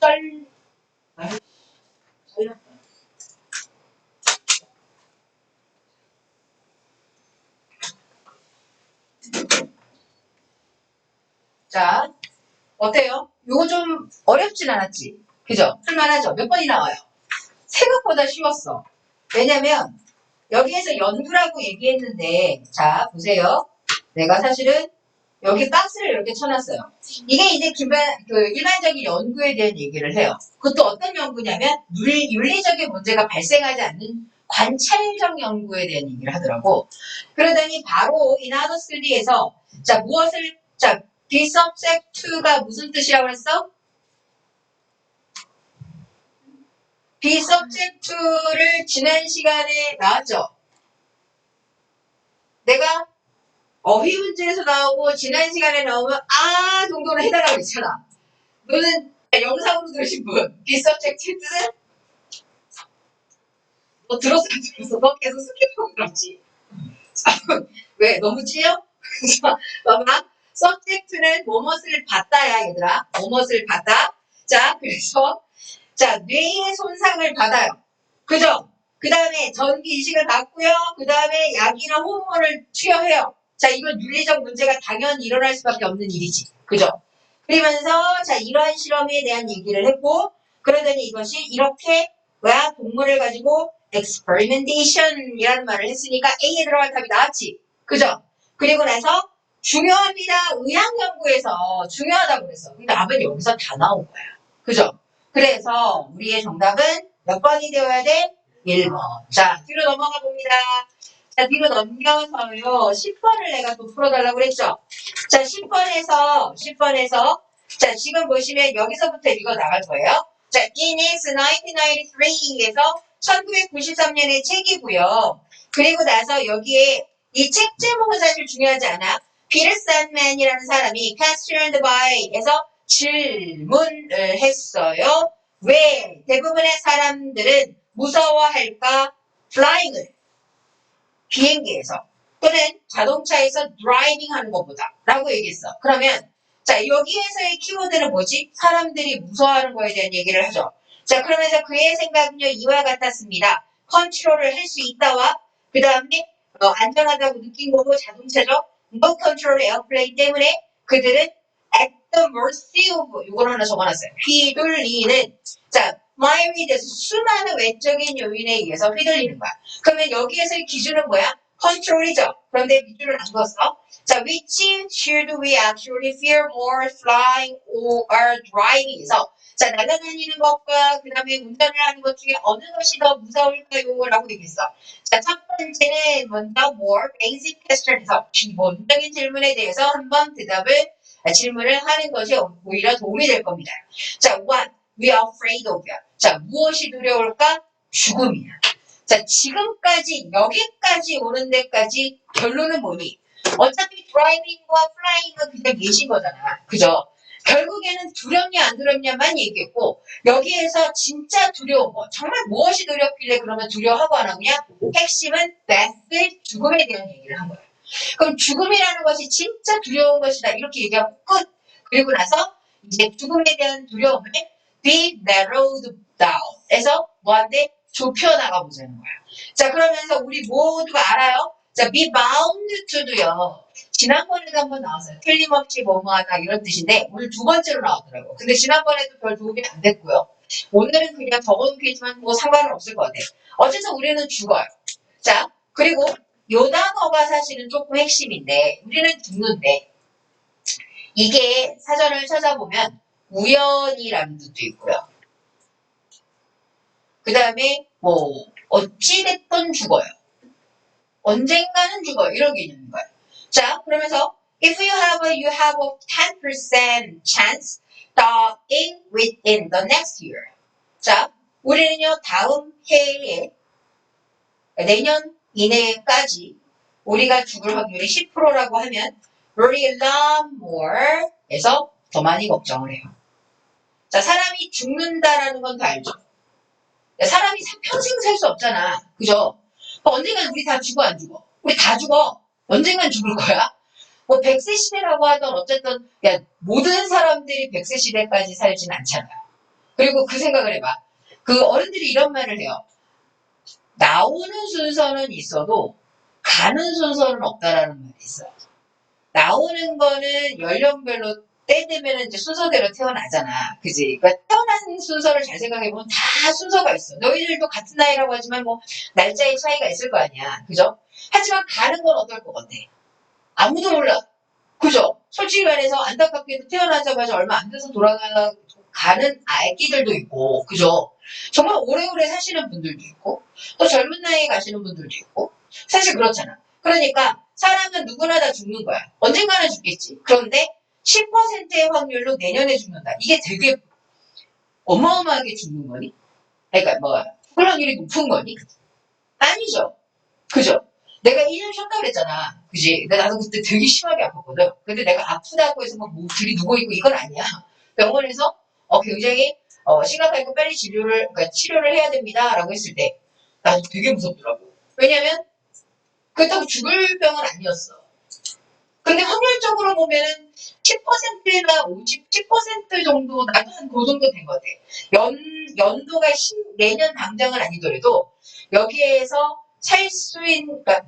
짤. 아이, 잘렸다. 자, 어때요? 요거 좀 어렵진 않았지? 그죠? 할만하죠? 몇 번이 나와요? 생각보다 쉬웠어. 왜냐면 여기에서 연구라고 얘기했는데 자 보세요. 내가 사실은 여기 박스를 이렇게 쳐놨어요. 이게 이제 일반적인 연구에 대한 얘기를 해요. 그것도 어떤 연구냐면 윤리적인 문제가 발생하지 않는 관찰적 연구에 대한 얘기를 하더라고. 그러더니 바로 이 나노 3D에서 자 무엇을 자 be subject to가 무슨 뜻이라고 했어? be subject to를 지난 시간에 나왔죠. 내가 어휘 문제에서 나오고 지난 시간에 나오면 아 정도는 해달라고 했잖아. 너는 영상으로 들으신 분 be subject to는 너 들었어 안 들었어? 너 계속 스킵하고 들었지. 왜 너무 찌요? 봐봐. subject는 뭐뭇을 받다야 얘들아. 뭐뭇을 받다. 자 그래서 자 뇌의 손상을 받아요. 그죠? 그 다음에 전기 이식을 받고요. 그 다음에 약이나 호르몬을 투여해요. 자, 이건 윤리적 문제가 당연히 일어날 수밖에 없는 일이지. 그죠? 그러면서 자, 이러한 실험에 대한 얘기를 했고 그러더니 이것이 이렇게 뭐야? 동물을 가지고 experimentation이라는 말을 했으니까 A에 들어갈 답이 나왔지. 그죠? 그리고 나서 중요합니다. 의학 연구에서 중요하다고 그랬어. 근데 답은 여기서 다 나온 거야. 그죠? 그래서 우리의 정답은 몇 번이 되어야 돼? 1번. 자, 뒤로 넘어가 봅니다. 자, 뒤로 넘겨서요. 10번을 내가 또 풀어달라고 그랬죠. 자, 10번에서, 자, 지금 보시면 여기서부터 읽어 나갈 거예요. 자, in is 1993에서 1993년의 책이고요. 그리고 나서 여기에 이 책 제목은 사실 중요하지 않아. 피터 샌맨이라는 사람이 questioned by에서 질문을 했어요. 왜 대부분의 사람들은 무서워할까? flying을 비행기에서 또는 자동차에서 드라이빙 하는 것보다 라고 얘기했어. 그러면 자 여기에서의 키워드는 뭐지? 사람들이 무서워하는 거에 대한 얘기를 하죠. 자 그러면서 그의 생각은요 이와 같았습니다. 컨트롤을 할 수 있다와 그 다음에 안전하다고 느낀 거고 자동차적 no control airplane 때문에 그들은 at the mercy of 이걸 하나 적어놨어요. 휘둘리는 자 my에 대해서 수많은 외적인 요인에 의해서 휘둘리는 거야. 그러면 여기에서의 기준은 뭐야? 컨트롤이죠. 그런데 밑줄을 안 그었어. 자, which should we actually fear more flying or driving에서 자, 날아다니는 것과 그 다음에 운전을 하는 것 중에 어느 것이 더 무서울까요? 라고 얘기했어. 자, 첫 번째는 먼저 more basic question에서 기본적인 질문에 대해서 한번 질문을 하는 것이 오히려 도움이 될 겁니다. 자, what we are afraid of. 자, 무엇이 두려울까? 죽음이야. 자, 지금까지 여기까지 오는 데까지 결론은 뭐니? 어차피 드라이빙과 플라잉은 그냥 예신 거잖아. 그죠? 결국에는 두렵냐 안 두렵냐만 얘기했고 여기에서 진짜 두려운 거 정말 무엇이 두렵길래 그러면 두려워하고 안 하느냐? 핵심은 death, 죽음에 대한 얘기를 한 거야. 그럼 죽음이라는 것이 진짜 두려운 것이다 이렇게 얘기하고 끝. 그리고 나서 이제 죽음에 대한 두려움을 be narrowed down 에서 뭐한테 좁혀나가 보자는 거야. 자 그러면서 우리 모두가 알아요. 자 be bound to도요. 지난번에도 한번 나왔어요. 틀림없이 뭐뭐하다 이런 뜻인데 오늘 두 번째로 나왔더라고. 근데 지난번에도 별 도움이 안 됐고요. 오늘은 그냥 적어놓겠지만 뭐 상관은 없을 것 같아요. 어쨌든 우리는 죽어요. 자 그리고 요 단어가 사실은 조금 핵심인데 우리는 죽는데 이게 사전을 찾아보면 우연이라는 뜻도 있고요. 그 다음에 뭐 어찌됐든 죽어요. 언젠가는 죽어요. 이런 개념인 거예요. 자 그러면서 if you have a 10% chance dying within the next year. 자 우리는요 다음 해에 내년 이내까지 우리가 죽을 확률이 10%라고 하면 worry a lot more 에서 더 많이 걱정을 해요. 자 사람이 죽는다라는 건 다 알죠. 사람이 평생 살 수 없잖아. 그죠? 언젠간 우리 다 죽어 안 죽어? 우리 다 죽어. 언젠간 죽을 거야. 뭐 100세 시대라고 하던 어쨌든 야 모든 사람들이 100세 시대까지 살진 않잖아. 그리고 그 생각을 해봐. 그 어른들이 이런 말을 해요. 나오는 순서는 있어도 가는 순서는 없다라는 말이 있어요. 나오는 거는 연령별로 때 되면 이제 순서대로 태어나잖아. 그지? 그러니까 태어난 순서를 잘 생각해보면 다 순서가 있어. 너희들도 같은 나이라고 하지만 뭐 날짜의 차이가 있을 거 아니야. 그죠? 하지만 가는 건 어떨 것 같아? 아무도 몰라. 그죠? 솔직히 말해서 안타깝게도 태어나자마자 얼마 안 돼서 돌아가는 아기들도 있고, 그죠? 정말 오래오래 사시는 분들도 있고, 또 젊은 나이에 가시는 분들도 있고, 사실 그렇잖아. 그러니까 사람은 누구나 다 죽는 거야. 언젠가는 죽겠지. 그런데 10%의 확률로 내년에 죽는다. 이게 되게 어마어마하게 죽는 거니? 그러니까 뭐 죽을 확률이 높은 거니? 아니죠. 그죠? 내가 1년 쉬었다 그랬잖아. 그지? 근데 나도 그때 되게 심하게 아팠거든. 근데 내가 아프다고 해서 막 둘이 누워있고 이건 아니야. 병원에서 굉장히 심각하고 빨리 그러니까 치료를 해야 됩니다. 라고 했을 때 나도 되게 무섭더라고. 왜냐면 그렇다고 죽을 병은 아니었어. 근데 확률적으로 보면은 10%나 10% 정도, 나도 한 그 정도 된 것 같아. 연도가 내년 당장은 아니더라도 여기에서 살 수 있는, 그러니까,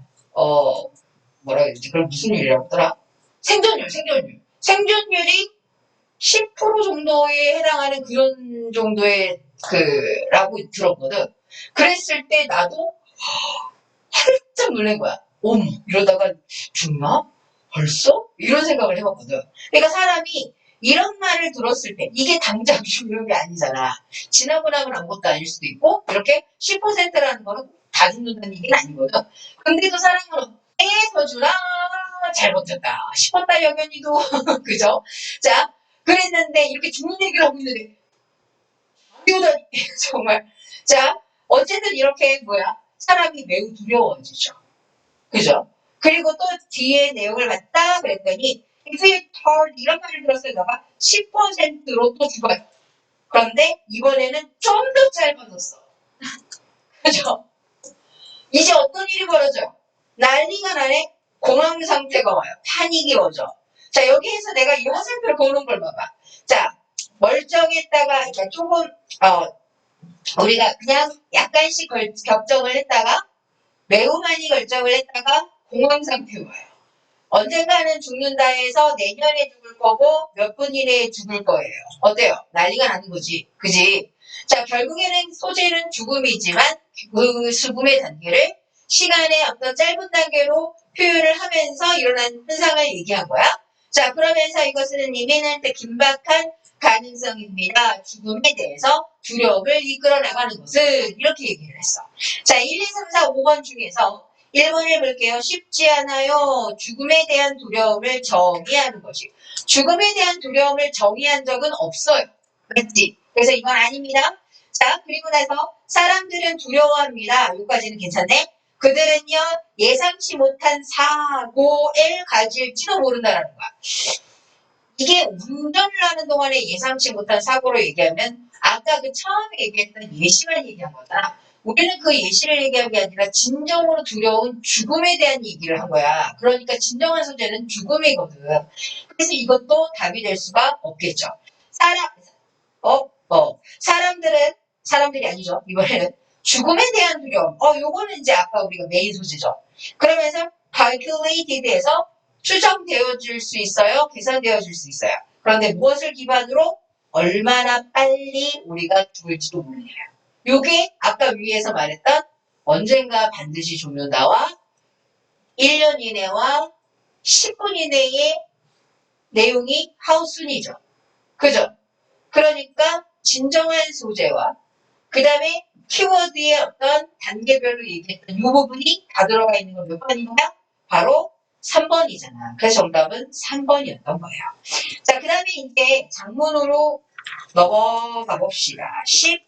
뭐라 그러지? 그럼 무슨 일이라고 하더라? 생존율. 생존율이 10% 정도에 해당하는 그런 정도의, 라고 들었거든. 그랬을 때 나도 깜짝 놀란 거야. 어머, 이러다가 죽나? 벌써? 이런 생각을 해봤거든. 그러니까 사람이 이런 말을 들었을 때 이게 당장 죽는 게 아니잖아. 지나고 나면 아무것도 아닐 수도 있고 이렇게 10%라는 거는 다 죽는다는 얘기는 아니거든. 근데도 사람은 서준아 잘 버텼다. 싶었다 영현이도 그죠? 자 그랬는데 이렇게 죽는 얘기를 하고 있는데 뛰어다니 정말 자 어쨌든 이렇게 사람이 매우 두려워지죠. 그죠? 그리고 또 뒤에 내용을 봤다 그랬더니 if you told 이런 말을 들었어요. 너가 10%로 또 죽어요. 그런데 이번에는 좀 더 짧아졌어. 그죠? 이제 어떤 일이 벌어져요? 난리가 나네. 공황 상태가 와요. 패닉이 오죠. 자 여기에서 내가 이 화살표를 거는 걸 봐봐. 자 멀쩡했다가 그러니까 조금 우리가 그냥 약간씩 결정을 했다가 매우 많이 결정을 했다가 공황 상태로 와요. 언젠가는 죽는다 해서 내년에 죽을 거고 몇 분 이내에 죽을 거예요. 어때요? 난리가 나는 거지. 그지? 자, 결국에는 소재는 죽음이지만 그 죽음의 단계를 시간의 어떤 짧은 단계로 표현을 하면서 일어나는 현상을 얘기한 거야. 자, 그러면서 이것은 이민한테 긴박한 가능성입니다. 죽음에 대해서 두려움을 이끌어 나가는 것은 이렇게 얘기를 했어. 자, 1, 2, 3, 4, 5번 중에서 1번을 볼게요. 쉽지 않아요. 죽음에 대한 두려움을 정의하는 것이. 죽음에 대한 두려움을 정의한 적은 없어요. 맞지? 그래서 이건 아닙니다. 자, 그리고 나서 사람들은 두려워합니다. 여기까지는 괜찮네. 그들은요, 예상치 못한 사고를 가질지도 모른다는 거야. 이게 운전을 하는 동안에 예상치 못한 사고로 얘기하면 아까 그 처음에 얘기했던 예시만 얘기한 거잖아. 우리는 그 예시를 얘기한 게 아니라 진정으로 두려운 죽음에 대한 얘기를 한 거야. 그러니까 진정한 소재는 죽음이거든. 그래서 이것도 답이 될 수가 없겠죠. 사람들이 아니죠. 이번에는 죽음에 대한 두려움. 요거는 이제 아까 우리가 메인 소재죠. 그러면서 calculated에서 추정되어 줄 수 있어요. 계산되어 줄 수 있어요. 그런데 무엇을 기반으로 얼마나 빨리 우리가 죽을지도 몰라요. 요게 아까 위에서 말했던 언젠가 반드시 죽는다와 1년 이내와 10분 이내의 내용이 how soon이죠. 그죠? 그러니까 진정한 소재와 그 다음에 키워드의 어떤 단계별로 얘기했던 이 부분이 다 들어가 있는 건 몇 번인가? 바로 3번이잖아. 그래서 정답은 3번이었던 거예요. 자, 그 다음에 이제 장문으로 넘어가 봅시다. 10,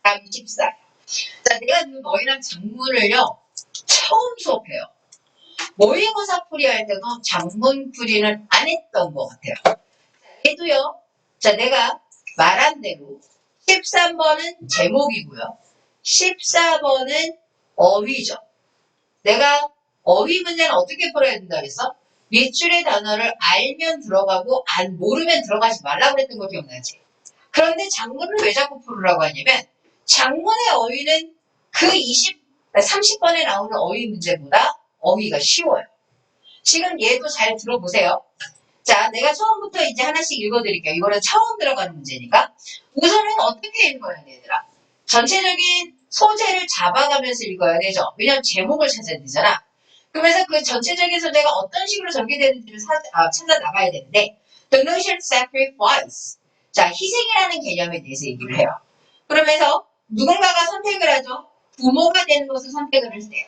다음 14. 자, 내가 지금 너희랑 장문을요, 처음 수업해요. 모의고사 풀이 할 때도 장문 풀이는 안 했던 것 같아요. 얘도요, 자, 내가 말한 대로 13번은 제목이고요. 14번은 어휘죠. 내가 어휘 문제는 어떻게 풀어야 된다 그랬어? 밑줄의 단어를 알면 들어가고 모르면 들어가지 말라고 그랬던 거 기억나지? 그런데 장문을 왜 자꾸 풀으라고 하냐면 장문의 어휘는 그 30번에 나오는 어휘 문제보다 어휘가 쉬워요. 지금 얘도 잘 들어보세요. 자, 내가 처음부터 이제 하나씩 읽어드릴게요. 이거는 처음 들어가는 문제니까. 우선은 어떻게 읽어야 돼, 얘들아? 전체적인 소재를 잡아가면서 읽어야 되죠. 왜냐면 제목을 찾아야 되잖아. 그러면서 그 전체적인 소재가 어떤 식으로 전개되는지를 찾아 나가야 되는데 The notion sacrifice. 자, 희생이라는 개념에 대해서 얘기를 해요. 그러면서 누군가가 선택을 하죠. 부모가 되는 것을 선택을 했어요.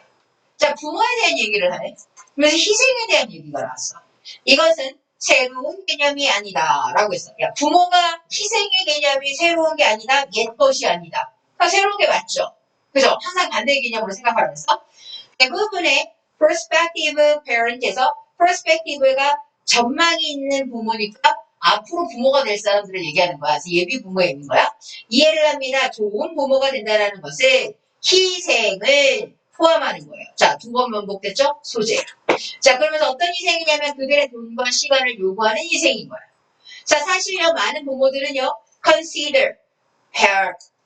자, 부모에 대한 얘기를 하네. 그래서 희생에 대한 얘기가 나왔어. 이것은 새로운 개념이 아니다 라고 했어. 야, 부모가 희생의 개념이 새로운 게 아니다. 옛것이 아니다. 그러니까 새로운 게 맞죠. 그죠? 항상 반대 개념으로 생각하라고 했어. 대부분의 perspective parent에서 perspective가 전망이 있는 부모니까 앞으로 부모가 될 사람들을 얘기하는 거야. 그래서 예비 부모에 있는 거야. 이해를 합니다. 좋은 부모가 된다는 것은 희생을 포함하는 거예요. 자, 두 번 반복됐죠? 소재. 자, 그러면서 어떤 희생이냐면 그들의 돈과 시간을 요구하는 희생인 거예요. 자, 사실요, 많은 부모들은요, consider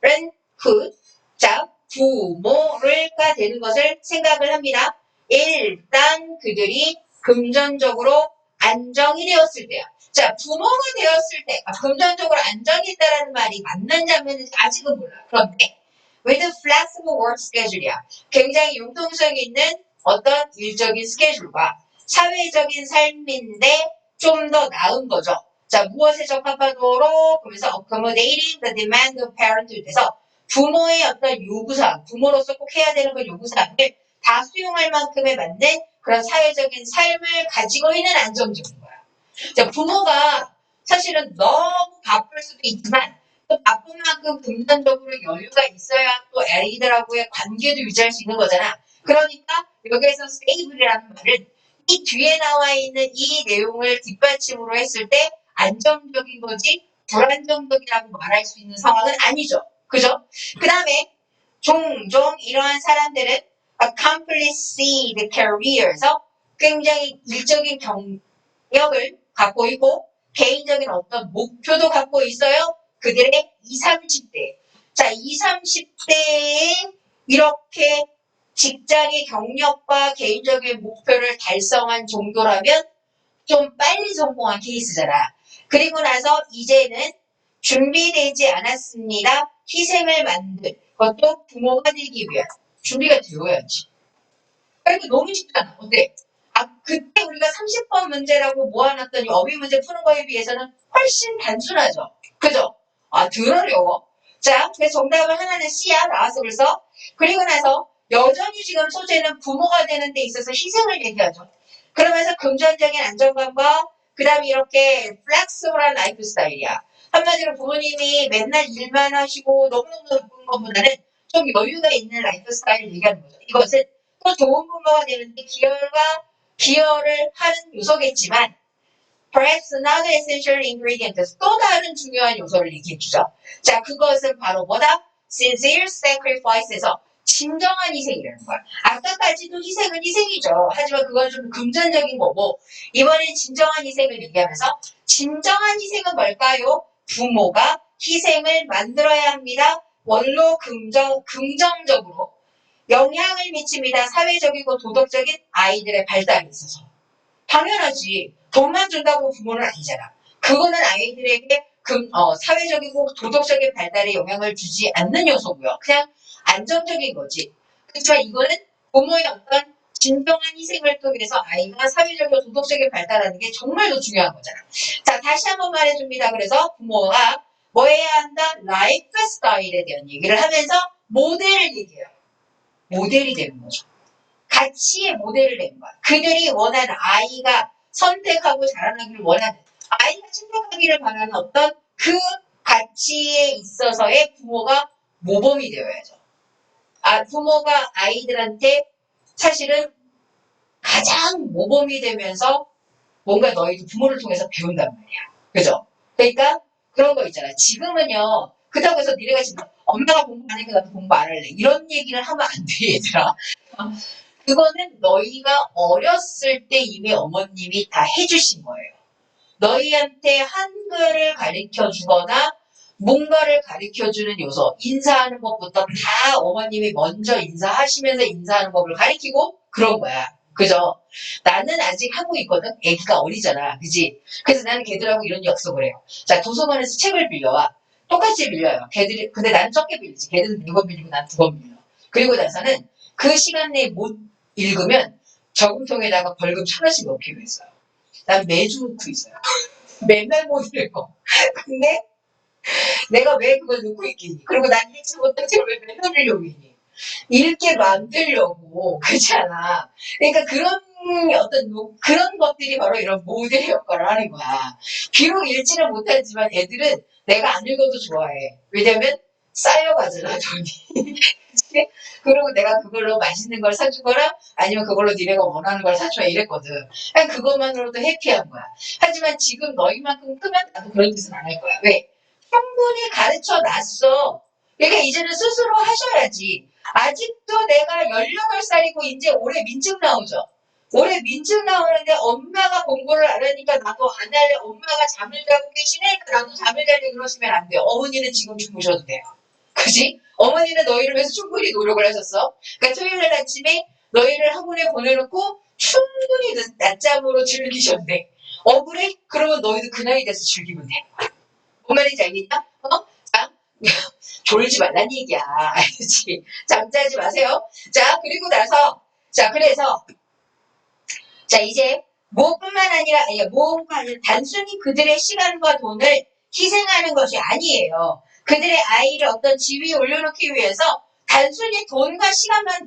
parenthood. 자, 부모가 되는 것을 생각을 합니다. 일단 그들이 금전적으로 안정이 되었을 때야. 자, 부모가 되었을 때, 금전적으로 안정이 있다는 말이 맞는지 안 맞는지 아직은 몰라. 그런데, with flexible work schedule이야. 굉장히 융통성 있는 어떤 일적인 스케줄과 사회적인 삶인데 좀 더 나은 거죠. 자, 무엇에 적합하도록 그러면서 accommodating the demand of parenthood 에서 부모의 어떤 요구사항, 부모로서 꼭 해야 되는 그 요구사항을 다 수용할 만큼에 맞는 그런 사회적인 삶을 가지고 있는 안정적인 거야. 자, 부모가 사실은 너무 바쁠 수도 있지만 또 바쁜 만큼 금전적으로 여유가 있어야 또 아이들하고의 관계도 유지할 수 있는 거잖아. 그러니까 여기에서 stable이라는 말은 이 뒤에 나와 있는 이 내용을 뒷받침으로 했을 때 안정적인 거지 불안정적이라고 말할 수 있는 상황은 아니죠. 그죠? 그 다음에 종종 이러한 사람들은 accomplish the career에서 굉장히 일적인 경력을 갖고 있고 개인적인 어떤 목표도 갖고 있어요. 그들의 20, 30대. 자, 20, 30대에 이렇게 직장의 경력과 개인적인 목표를 달성한 정도라면 좀 빨리 성공한 케이스잖아. 그리고 나서 이제는 준비되지 않았습니다. 희생을 만들 그것도 부모가 되기 위한 준비가 되어야지. 그러니까 너무 쉽잖아. 어때? 그때 우리가 30번 문제라고 모아놨더니 어휘 문제 푸는 거에 비해서는 훨씬 단순하죠. 그죠? 덜 어려워. 자, 그래서 정답은 하나는 C야. 나와서 벌써. 그리고 나서 여전히 지금 소재는 부모가 되는 데 있어서 희생을 얘기하죠. 그러면서 금전적인 안정감과 그 다음에 이렇게 플렉스블한 라이프 스타일이야. 한마디로 부모님이 맨날 일만 하시고 너무너무 바쁜 것보다는 좀 여유가 있는 라이프 스타일을 얘기하는 거죠. 이것은 또 좋은 부모가 되는데 기여를 하는 요소겠지만 perhaps another essential ingredient 또 다른 중요한 요소를 얘기해주죠. 자, 그것은 바로 뭐다? sincere sacrifice에서 진정한 희생이라는 거야. 아까까지도 희생은 희생이죠. 하지만 그건 좀 금전적인 거고 이번엔 진정한 희생을 얘기하면서 진정한 희생은 뭘까요? 부모가 희생을 만들어야 합니다. 원로 긍정적으로 영향을 미칩니다. 사회적이고 도덕적인 아이들의 발달에 있어서. 당연하지. 돈만 준다고 부모는 아니잖아. 그거는 아이들에게 사회적이고 도덕적인 발달에 영향을 주지 않는 요소고요. 그냥 안정적인 거지. 그렇지만 이거는 부모의 어떤 진정한 희생을 통해서 아이가 사회적이고 도덕적인 발달하는 게 정말 더 중요한 거잖아. 자, 다시 한번 말해줍니다. 그래서 부모가 뭐 해야 한다? 라이프 스타일에 대한 얘기를 하면서 모델을 얘기해요. 모델이 되는 거죠. 가치의 모델을 낸 거야. 그들이 원하는 아이가 선택하고 자라나기를 원하는 아이가 선택하기를 바라는 어떤 그 가치에 있어서의 부모가 모범이 되어야죠. 부모가 아이들한테 사실은 가장 모범이 되면서 뭔가 너희도 부모를 통해서 배운단 말이야. 그죠? 그러니까 그런 거 있잖아. 지금은요. 그렇다고 해서 니네가 지금 엄마가 공부 안 하니까 나도 공부 안 할래. 이런 얘기를 하면 안 돼, 얘들아. 그거는 너희가 어렸을 때 이미 어머님이 다 해주신 거예요. 너희한테 한글을 가르쳐 주거나 뭔가를 가르쳐 주는 요소, 인사하는 것부터 다 어머님이 먼저 인사하시면서 인사하는 법을 가르치고 그런 거야. 그죠? 나는 아직 하고 있거든? 애기가 어리잖아. 그지? 그래서 나는 걔들하고 이런 약속을 해요. 자, 도서관에서 책을 빌려와. 똑같이 빌려요. 걔들이, 근데 나는 적게 빌리지. 걔들은 4번 빌리고 난 2번 빌려. 그리고 나서는 그 시간 내에 못 읽으면 저금통에다가 벌금 1,000원씩 넣기로 했어요. 난 매주 넣고 있어요. 맨날 못 읽어. 근데 내가 왜 그걸 넣고 있겠니? 그리고 난 읽지 못한 책을 왜 맨날 읽려고 있니? 읽게 만들려고. 그렇잖아. 그러니까 그런 것들이 바로 이런 모델 역할을 하는 거야. 비록 읽지는 못하지만 애들은 내가 안 읽어도 좋아해. 왜냐면 쌓여가잖아, 돈이. 그리고 내가 그걸로 맛있는 걸 사주거나 아니면 그걸로 니네가 원하는 걸 사줘야 이랬거든. 그냥 그것만으로도 해피한 거야. 하지만 지금 너희만큼 크면 나도 그런 짓은 안 할 거야. 왜? 충분히 가르쳐 놨어. 그러니까 이제는 스스로 하셔야지. 아직도 내가 18살이고 이제 올해 민증 나오죠. 올해 민증 나오는데 엄마가 공부를 안 하니까 나도 안 할래. 엄마가 잠을 자고 계시네. 나도 잠을 자려 그러시면 안 돼요. 어머니는 지금 주무셔도 돼요. 그지? 어머니는 너희를 위해서 충분히 노력을 하셨어. 그러니까 토요일날 아침에 너희를 학원에 보내놓고 충분히 낮잠으로 즐기셨네. 억울해? 그러면 너희도 그 나이 돼서 즐기면 돼. 뭔 말인지 알겠냐? 자, 졸지 말란 얘기야. 알지? 잠자지 마세요. 자, 그리고 나서, 자, 그래서, 자, 이제, 무엇뿐만 아니라, 아니, 무엇뿐만 아니라 단순히 그들의 시간과 돈을 희생하는 것이 아니에요. 그들의 아이를 어떤 지위에 올려놓기 위해서 단순히 돈과 시간만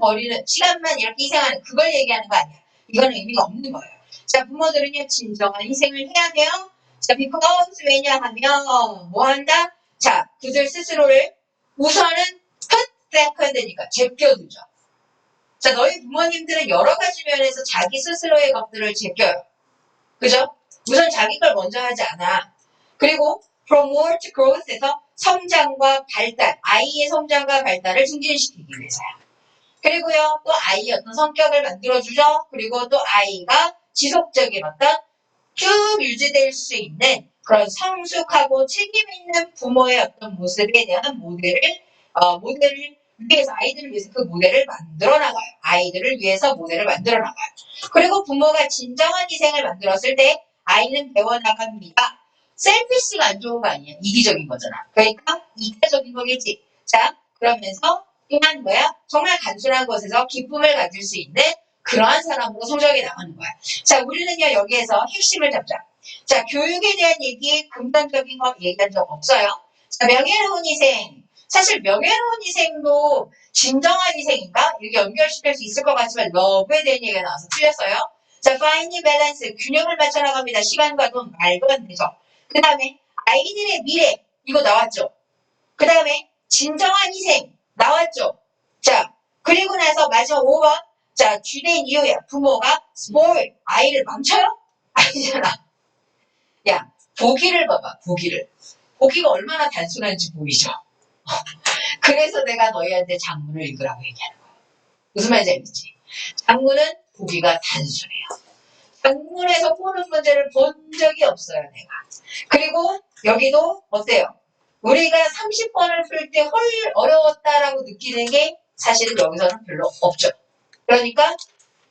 이렇게 희생하는, 그걸 얘기하는 거 아니야. 이거는 의미가 없는 거예요. 자, 부모들은요, 진정한 희생을 해야 돼요. 자, because 왜냐하면, 뭐 한다? 자, 그들 스스로를 우선은 put second니까 제껴두죠. 자, 너희 부모님들은 여러 가지 면에서 자기 스스로의 것들을 제껴요. 그죠? 우선 자기 걸 먼저 하지 않아. 그리고 promote growth에서 성장과 발달, 아이의 성장과 발달을 증진시키기 위해서요. 그리고요, 또 아이의 어떤 성격을 만들어주죠. 그리고 또 아이가 지속적인 어떤 쭉 유지될 수 있는 그런 성숙하고 책임 있는 부모의 어떤 모습에 대한 모델을 위해서, 아이들을 위해서 그 모델을 만들어 나가요. 아이들을 위해서 모델을 만들어 나가요. 그리고 부모가 진정한 희생을 만들었을 때 아이는 배워나갑니다. 셀피시가 안 좋은 거 아니에요? 이기적인 거잖아. 그러니까 이타적인 거겠지. 자, 그러면서 또한 뭐야? 정말 단순한 것에서 기쁨을 가질 수 있는 그러한 사람으로 성장해 나가는 거야. 자, 우리는요, 여기에서 핵심을 잡자. 자, 교육에 대한 얘기, 금전적인 거 얘기한 적 없어요. 자, 명예로운 희생. 사실 명예로운 희생도 진정한 희생인가? 이렇게 연결시킬 수 있을 것 같지만 러브에 대한 얘기가 나와서 틀렸어요. 자, finely balance. 균형을 맞춰 나갑니다. 시간과 돈 말도 안 되죠. 그 다음에 아이들의 미래. 이거 나왔죠. 그 다음에 진정한 희생. 나왔죠. 자, 그리고 나서 마지막 5번. 자, 주된 이유야. 부모가 spoil. 아이를 망쳐요? 아니잖아. 야, 보기를 봐봐. 보기를. 보기가 얼마나 단순한지 보이죠. 그래서 내가 너희한테 장문을 읽으라고 얘기하는 거야. 무슨 말인지 알겠지? 장문은 보기가 단순해요. 장문에서 보는 문제를 본 적이 없어요, 내가. 그리고 여기도 어때요? 우리가 30번을 풀 때 헐 어려웠다라고 느끼는 게 사실은 여기서는 별로 없죠. 그러니까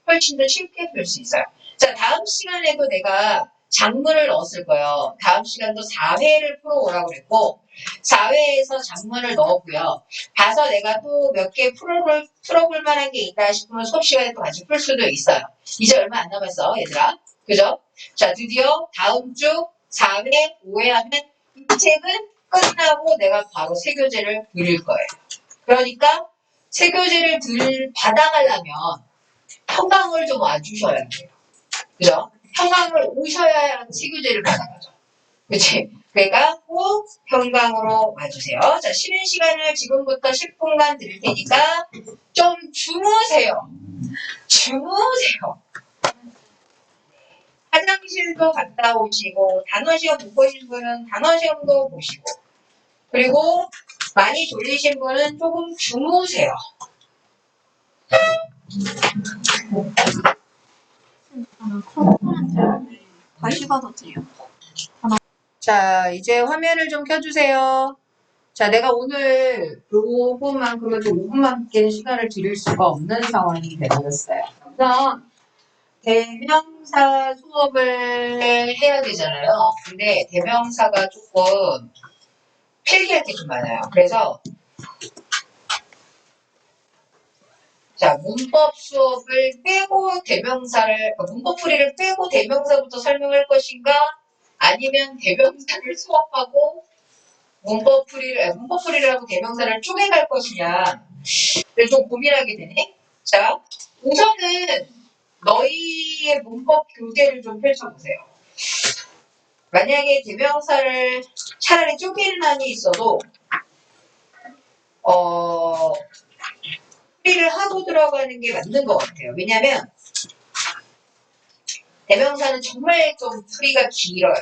훨씬 더 쉽게 풀 수 있어요. 자, 다음 시간에도 내가 장문을 넣었을 거예요. 다음 시간도 4회를 풀어오라고 그랬고 4회에서 장문을 넣었고요. 봐서 내가 또 몇 개 풀어볼 만한 게 있다 싶으면 수업 시간에 또 같이 풀 수도 있어요. 이제 얼마 안 남았어, 얘들아. 그죠? 자, 드디어 다음 주 4회, 5회 하면 이 책은 끝나고 내가 바로 새 교재를 드릴 거예요. 그러니까 새 교재를 받아가려면 평강을 좀 와주셔야 돼요. 그죠? 평강을 오셔야 새 교재를 받아가죠. 그치? 그러니까 꼭 평강으로 와주세요. 자, 쉬는 시간을 지금부터 10분간 드릴 테니까 좀 주무세요. 주무세요. 화장실도 갔다 오시고 단어 시험 못 보신 분은 단어 시험도 보시고 그리고 많이 졸리신 분은 조금 주무세요. 컴ponen트 다시 봐도 돼요. 자, 이제 화면을 좀 켜주세요. 자, 내가 오늘 요거만큼은 좀 5분만큼의 시간을 드릴 수가 없는 상황이 되어졌어요. 우선 대명사 수업을 해야 되잖아요. 근데 대명사가 조금 필기할 게 좀 많아요. 그래서 자, 문법 수업을 빼고 문법풀이를 빼고 대명사부터 설명할 것인가? 아니면 대명사를 수업하고 문법풀이를 하고 대명사를 쪼개갈 것이냐. 좀 고민하게 되네. 자, 우선은 너희의 문법 교재를 좀 펼쳐보세요. 만약에 대명사를 차라리 쪼개는 한이 있어도, 풀이를 하고 들어가는 게 맞는 것 같아요. 왜냐면, 대명사는 정말 좀 풀이가 길어요.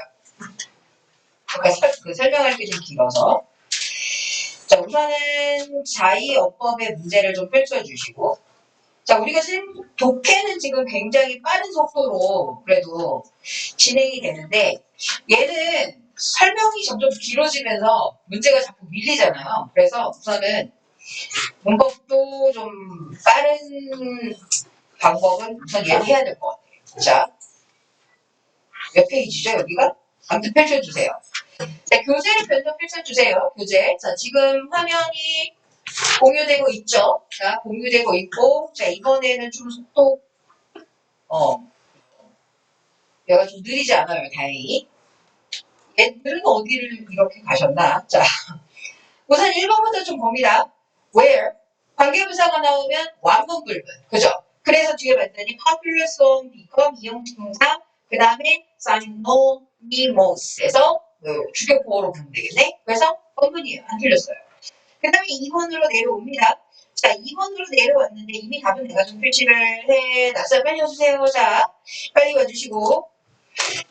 그러니까 설명할 게 좀 길어서. 자, 우선은 자의어법의 문제를 좀 펼쳐주시고, 자, 우리가 지금 독해는 지금 굉장히 빠른 속도로 그래도 진행이 되는데, 얘는 설명이 점점 길어지면서 문제가 자꾸 밀리잖아요. 그래서 우선은 문법도 좀 빠른 방법은 우선 얘를 해야 될 것 같아요. 자, 몇 페이지죠, 여기가? 아무튼 펼쳐주세요. 자, 교재를 먼저 펼쳐주세요. 교재. 자, 지금 화면이 공유되고 있죠? 자, 공유되고 있고, 자, 이번에는 좀 속도, 얘가 좀 느리지 않아요, 다행히. 얘들은 어디를 이렇게 가셨나? 자, 우선 1번부터 좀 봅니다. Where? 관계부사가 나오면 완문불분. 그죠? 그래서 뒤에 봤더니 popular song become 이형식 동사, 그 다음에 synonymous 에서 주격보호로 보면 되겠네. 그래서 본문이에요. 안 틀렸어요. 그 다음에 2번으로 내려옵니다. 자, 2번으로 내려왔는데 이미 답은 내가 좀 표시를 해놨어요. 빨리 와주세요. 자, 빨리 와주시고.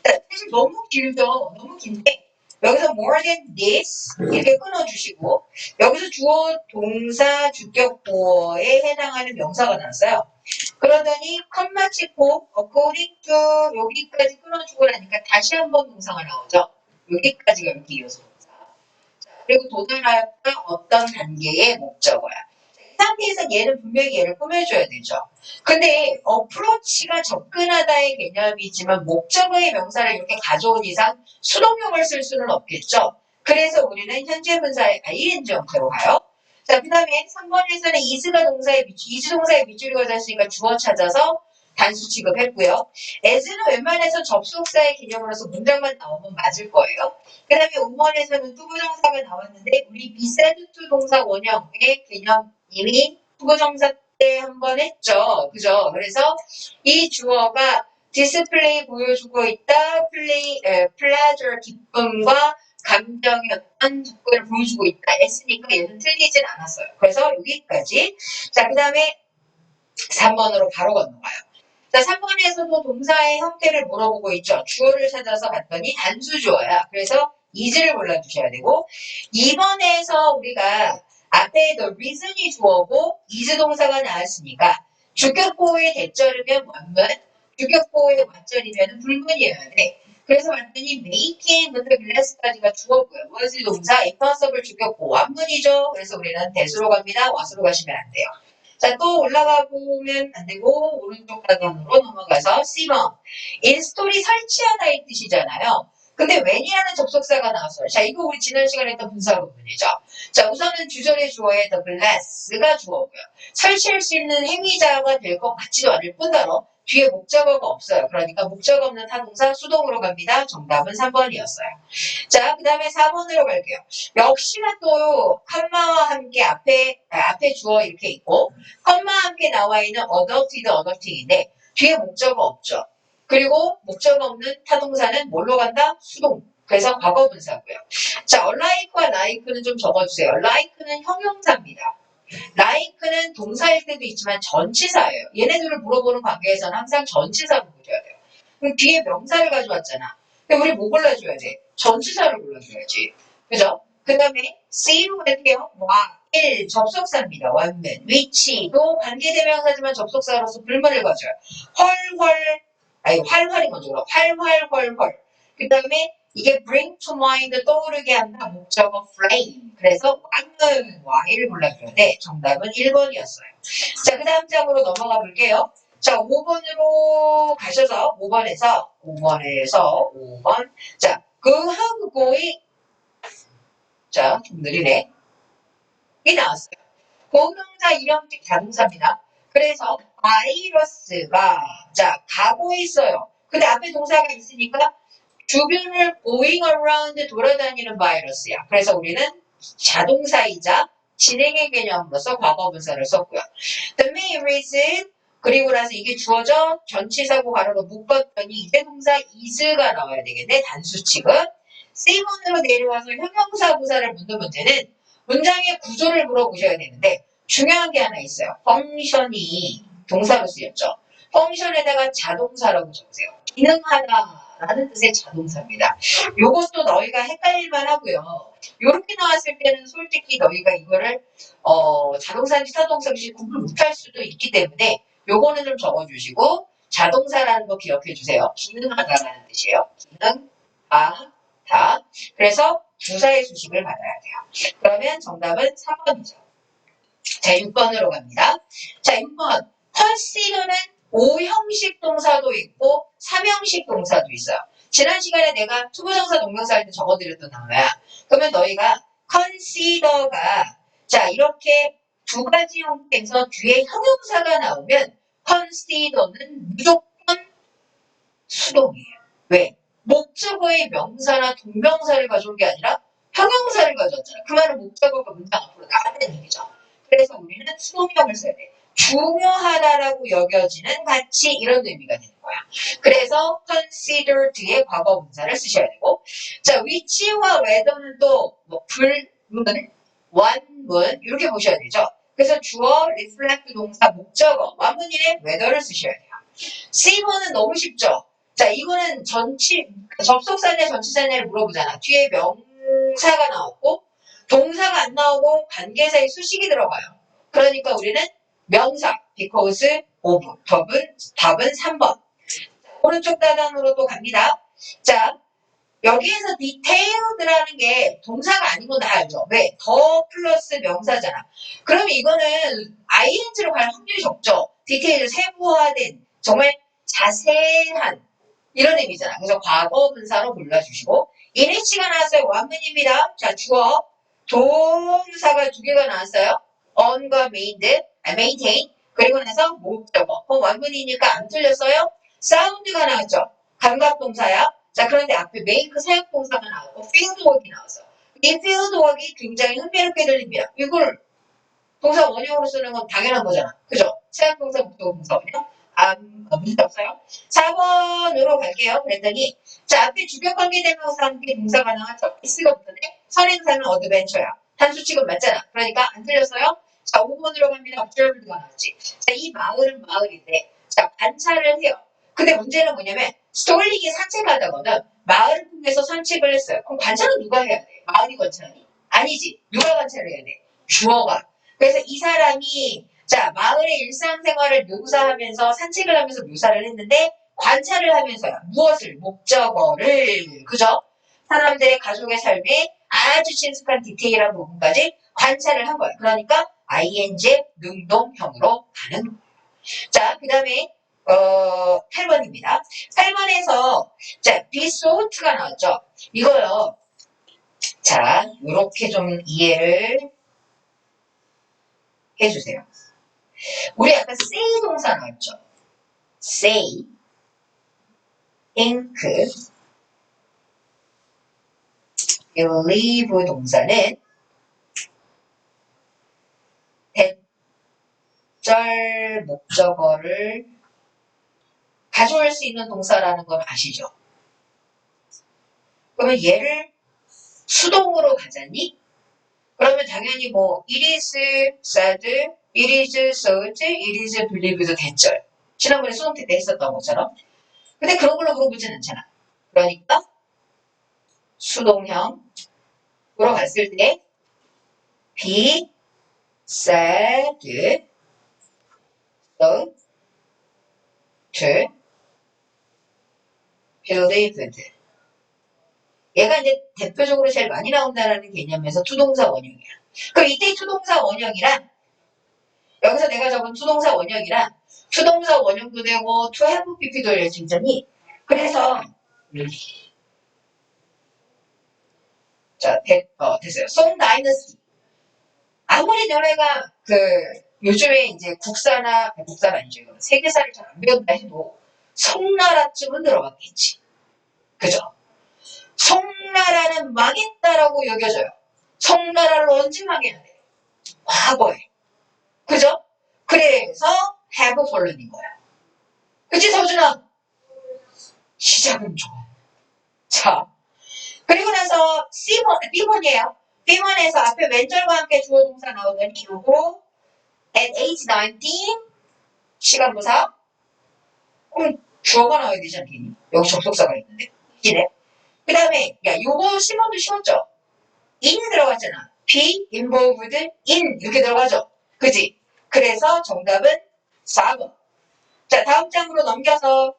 자, 사실 너무 길죠. 너무 긴데 여기서 more than this 이렇게 끊어주시고 여기서 주어, 동사, 주격, 보어에 해당하는 명사가 나왔어요. 그러더니 컴마 찍고 according to 여기까지 끊어주고 나니까 다시 한번 동사가 나오죠. 여기까지가 이렇게 이어서 동사. 그리고 도달하였던 어떤 단계의 목적어야. 이 상태에서 얘는 분명히 얘를 꾸며줘야 되죠. 근데 어프로치가 접근하다의 개념이지만 목적어의 명사를 이렇게 가져온 이상 수동용을 쓸 수는 없겠죠. 그래서 우리는 현재 분사의 ing 형태로 가요. 자, 그 다음에 3번에서는 is가 동사의 밑줄, is 동사의 밑줄이 걸렸으니까 주어 찾아서 단수 취급했고요. as는 웬만해서 접속사의 개념으로서 문장만 나오면 맞을 거예요. 그 다음에 5번에서는 투부정사가 나왔는데 우리 비사드 투 동사 원형의 개념 이미 투부정사 때 한번 했죠. 그죠? 그래서 이 주어가 디스플레이 보여주고 있다. 플레저러 기쁨과 감정의 어떤 접근을 보여주고 있다. 했으니까 얘는 틀리진 않았어요. 그래서 여기까지. 자, 그 다음에 3번으로 바로 건너가요. 자, 3번에서도 동사의 형태를 물어보고 있죠. 주어를 찾아서 봤더니 단수주어야. 그래서 is를 골라주셔야 되고 2번에서 우리가 앞에 the reason이 주어고 is 동사가 나왔으니까 주격보호의 대절이면 원문, 주격보호의 완절이면 불문이어야 돼. 그래서 봤더니 making부터 glass까지가 주어고요. was 동사, impossible 주격보호 완문이죠. 그래서 우리는 대수로 갑니다. 와수로 가시면 안 돼요. 자, 또 올라가 보면 안 되고 오른쪽 단원으로 넘어가서 C번 인스톨이 설치하다 이 뜻이잖아요. 근데 when이라는 접속사가 나왔어요. 자, 이거 우리 지난 시간에 했던 분사 부분이죠. 자, 우선은 주절의 주어에 the glass가 주어고요. 설치할 수 있는 행위자가 될 것 같지도 않을 뿐더러 뒤에 목적어가 없어요. 그러니까 목적 없는 타동사 수동으로 갑니다. 정답은 3번이었어요. 자, 그 다음에 4번으로 갈게요. 역시나 또 컴마와 함께 앞에 주어 이렇게 있고 컴마와 함께 나와 있는 adult인데 뒤에 목적어 없죠. 그리고 목적어 없는 타동사는 뭘로 간다? 수동. 그래서 과거 분사고요. 자, like와 like는 좀 적어주세요. like는 형용사입니다. like는 동사일 때도 있지만 전치사예요. 얘네들을 물어보는 관계에서는 항상 전치사로 보셔야 돼요. 그럼 뒤에 명사를 가져왔잖아. 근데 우리 뭐 골라줘야 돼? 전치사를 골라줘야지. 그죠? 그 다음에 C로 갈게요. 와, 1. 접속사입니다. 원문. 위치도 관계대명사지만 접속사로서 불문을 가져요. 활활이 먼저 그럼. 활활. 그 다음에 이게 bring to mind 떠오르게 한다. 목적어 flame. 그래서 완문 Y를 골라줘야 돼. 정답은 1번이었어요. 자, 그 다음 장으로 넘어가 볼게요. 자, 5번으로 가셔서 5번. 자, 그하고 고이 자, 좀 느리네. 이 나왔어요. 고동사 일형식 자동사입니다. 그래서 바이러스가 자, 가고 있어요. 근데 앞에 동사가 있으니까 주변을 going around 돌아다니는 바이러스야. 그래서 우리는 자동사이자 진행의 개념으로서 과거분사를 썼고요. The main reason 그리고 나서 이게 주어져 전치사고 가로로 묶었더니 이제 동사 is가 나와야 되겠네. 단수 취급. C번으로 내려와서 형용사 부사를 묻는 문제는 문장의 구조를 물어보셔야 되는데 중요한 게 하나 있어요. 펑션이 동사로 쓰였죠. 펑션에다가 자동사라고 적으세요. 기능하다라는 뜻의 자동사입니다. 요것도 너희가 헷갈릴만 하고요. 이렇게 나왔을 때는 솔직히 너희가 이거를 자동사인지 타동사인지 구분 못할 수도 있기 때문에 요거는 좀 적어주시고 자동사라는 거 기억해주세요. 기능하다라는 뜻이에요. 기능하다. 그래서 부사의 수식을 받아야 돼요. 그러면 정답은 3번이죠. 자, 6번으로 갑니다. 자, 6번. consider는 5형식 동사도 있고 3형식 동사도 있어요. 지난 시간에 내가 투부정사 동명사 할 때 적어드렸던 단어야. 그러면 너희가 consider가 자 이렇게 두 가지 형태에서 뒤에 형용사가 나오면 consider는 무조건 수동이에요. 왜? 목적어의 명사나 동명사를 가져온 게 아니라 형용사를 가져왔잖아. 그 말은 목적어가 문장 앞으로 나간다는 얘기죠. 그래서 우리는 수동형을 써야 돼. 중요하다라고 여겨지는 가치 이런 의미가 되는 거야. 그래서 consider 뒤에 과거 분사를 쓰셔야 되고 자 위치와 whether는 또뭐 불문, 원문 이렇게 보셔야 되죠. 그래서 주어, reflect 동사, 목적어, 원문인의 whether를 쓰셔야 돼요. C번은 너무 쉽죠. 자 이거는 접속사냐 전치사냐를 물어보잖아. 뒤에 명사가 나왔고 동사가 안 나오고 관계사의 수식이 들어가요. 그러니까 우리는 명사 because of 답은 3번. 오른쪽 단원으로 또 갑니다. 자 여기에서 detailed라는 게 동사가 아닌 건 다 알죠. 왜? 더 플러스 명사잖아. 그러면 이거는 ing로 갈 확률이 적죠. 디테일 세부화된 정말 자세한 이런 의미잖아. 그래서 과거 분사로 골라주시고 init가 나왔어요. 원문입니다. 자 주어 동사가 두 개가 나왔어요. on과 maintain 그리고 나서 목적어 원문이니까 안 틀렸어요. 사운드가 나왔죠. 감각동사야. 자 그런데 앞에 make 사역동사가 나오고 fieldwork이 나왔어. 이 fieldwork이 굉장히 흥미롭게 들립니다. 이걸 동사 원형으로 쓰는 건 당연한 거잖아. 그죠? 사역동사, 목적어, 동사 원형. 문제 없어요. 4번으로 갈게요. 그랬더니 자 앞에 주격관계대명사 함께 동사가 나왔죠. S가 붙었네. 선행사는 어드벤처야. 단수치급 맞잖아. 그러니까 안 틀렸어요. 자 5번으로 갑니다. observed가 나왔지. 자 이 마을은 마을인데 자 관찰을 해요. 근데 문제는 뭐냐면 스톨링이 산책하다거든 마을을 통해서 산책을 했어요. 그럼 관찰은 누가 해야 돼? 마을이 관찰하니? 아니지. 누가 관찰을 해야 돼? 주어가. 그래서 이 사람이 자 마을의 일상생활을 묘사하면서 산책을 하면서 묘사를 했는데 관찰을 하면서요. 무엇을? 목적어를. 그죠? 사람들의 가족의 삶에 아주 친숙한 디테일한 부분까지 관찰을 한 거예요. 그러니까 ing 능동형으로 가는 거예요. 자, 그 다음에 8번입니다. 8번에서 자, be sought가 나왔죠. 이거요. 자, 이렇게 좀 이해를 해주세요. 우리 아까 say 동사 나왔죠. say, think, believe 동사는 대절 목적어를 가져올 수 있는 동사라는 건 아시죠? 그러면 얘를 수동으로 가자니? 그러면 당연히 뭐 it is said, it is thought, it is believed 대절. 지난번에 수동태 때 했었던 것처럼. 근데 그런 걸로 물어보진 않잖아. 그러니까 수동형으로 갔을 때 be said, thought, believed. 얘가 이제 대표적으로 제일 많이 나온다는 개념에서 투동사 원형이야. 그럼 이때 투동사 원형이란 여기서 내가 적은 투동사 원형이란 투동사 원형도 되고 to have pp도 될 수 있잖니. 그래서 자 됐어요. 송 다이너스티. 아무리 너네가 요즘에 이제 국산 아니죠. 이거는 세계사를 잘 안 배운다 해도 송나라쯤은 들어갔겠지. 그죠? 송나라는 망했다라고 여겨져요. 송나라를 언제 망해야 돼? 과거에. 그죠? 그래서 have fallen인 거야. 그치 서준아? 시작은 좋아. 자, 그리고 나서 B번이에요. B번에서 앞에 왼절과 함께 주어 동사 나오더니 요거 at age 19 시간부사 그럼 주어가 나와야 되지 않겠니? 여기 접속사가 있는데. 이네. 그 다음에 야 요거 심어도 쉬웠죠? in이 들어갔잖아. be involved in 이렇게 들어가죠. 그지? 그래서 정답은 4번. 자 다음 장으로 넘겨서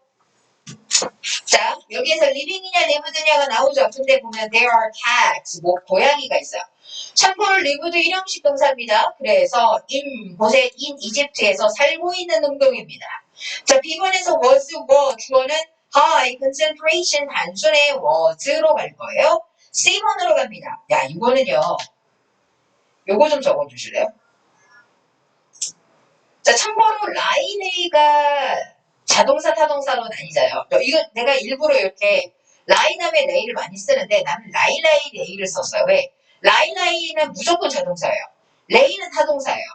자 여기에서 living이냐 lived냐가 나오죠. 근데 보면 there are cats 뭐 고양이가 있어요. 참고로 lived 일형식 동사입니다. 그래서 곳에 in 이집트에서 살고 있는 운동입니다. 자 B번에서 was 주어는 high concentration 단순의 was로 갈 거예요. C번으로 갑니다. 야 이거는요. 요거 좀 적어주실래요? 자 참고로 라인A가 자동사, 타동사로 나뉘잖아요. 이거 내가 일부러 이렇게 라이 다음에 레이를 많이 쓰는데 나는 라이 레이를 썼어요. 왜? 라이는 무조건 자동사예요. 레이는 타동사예요.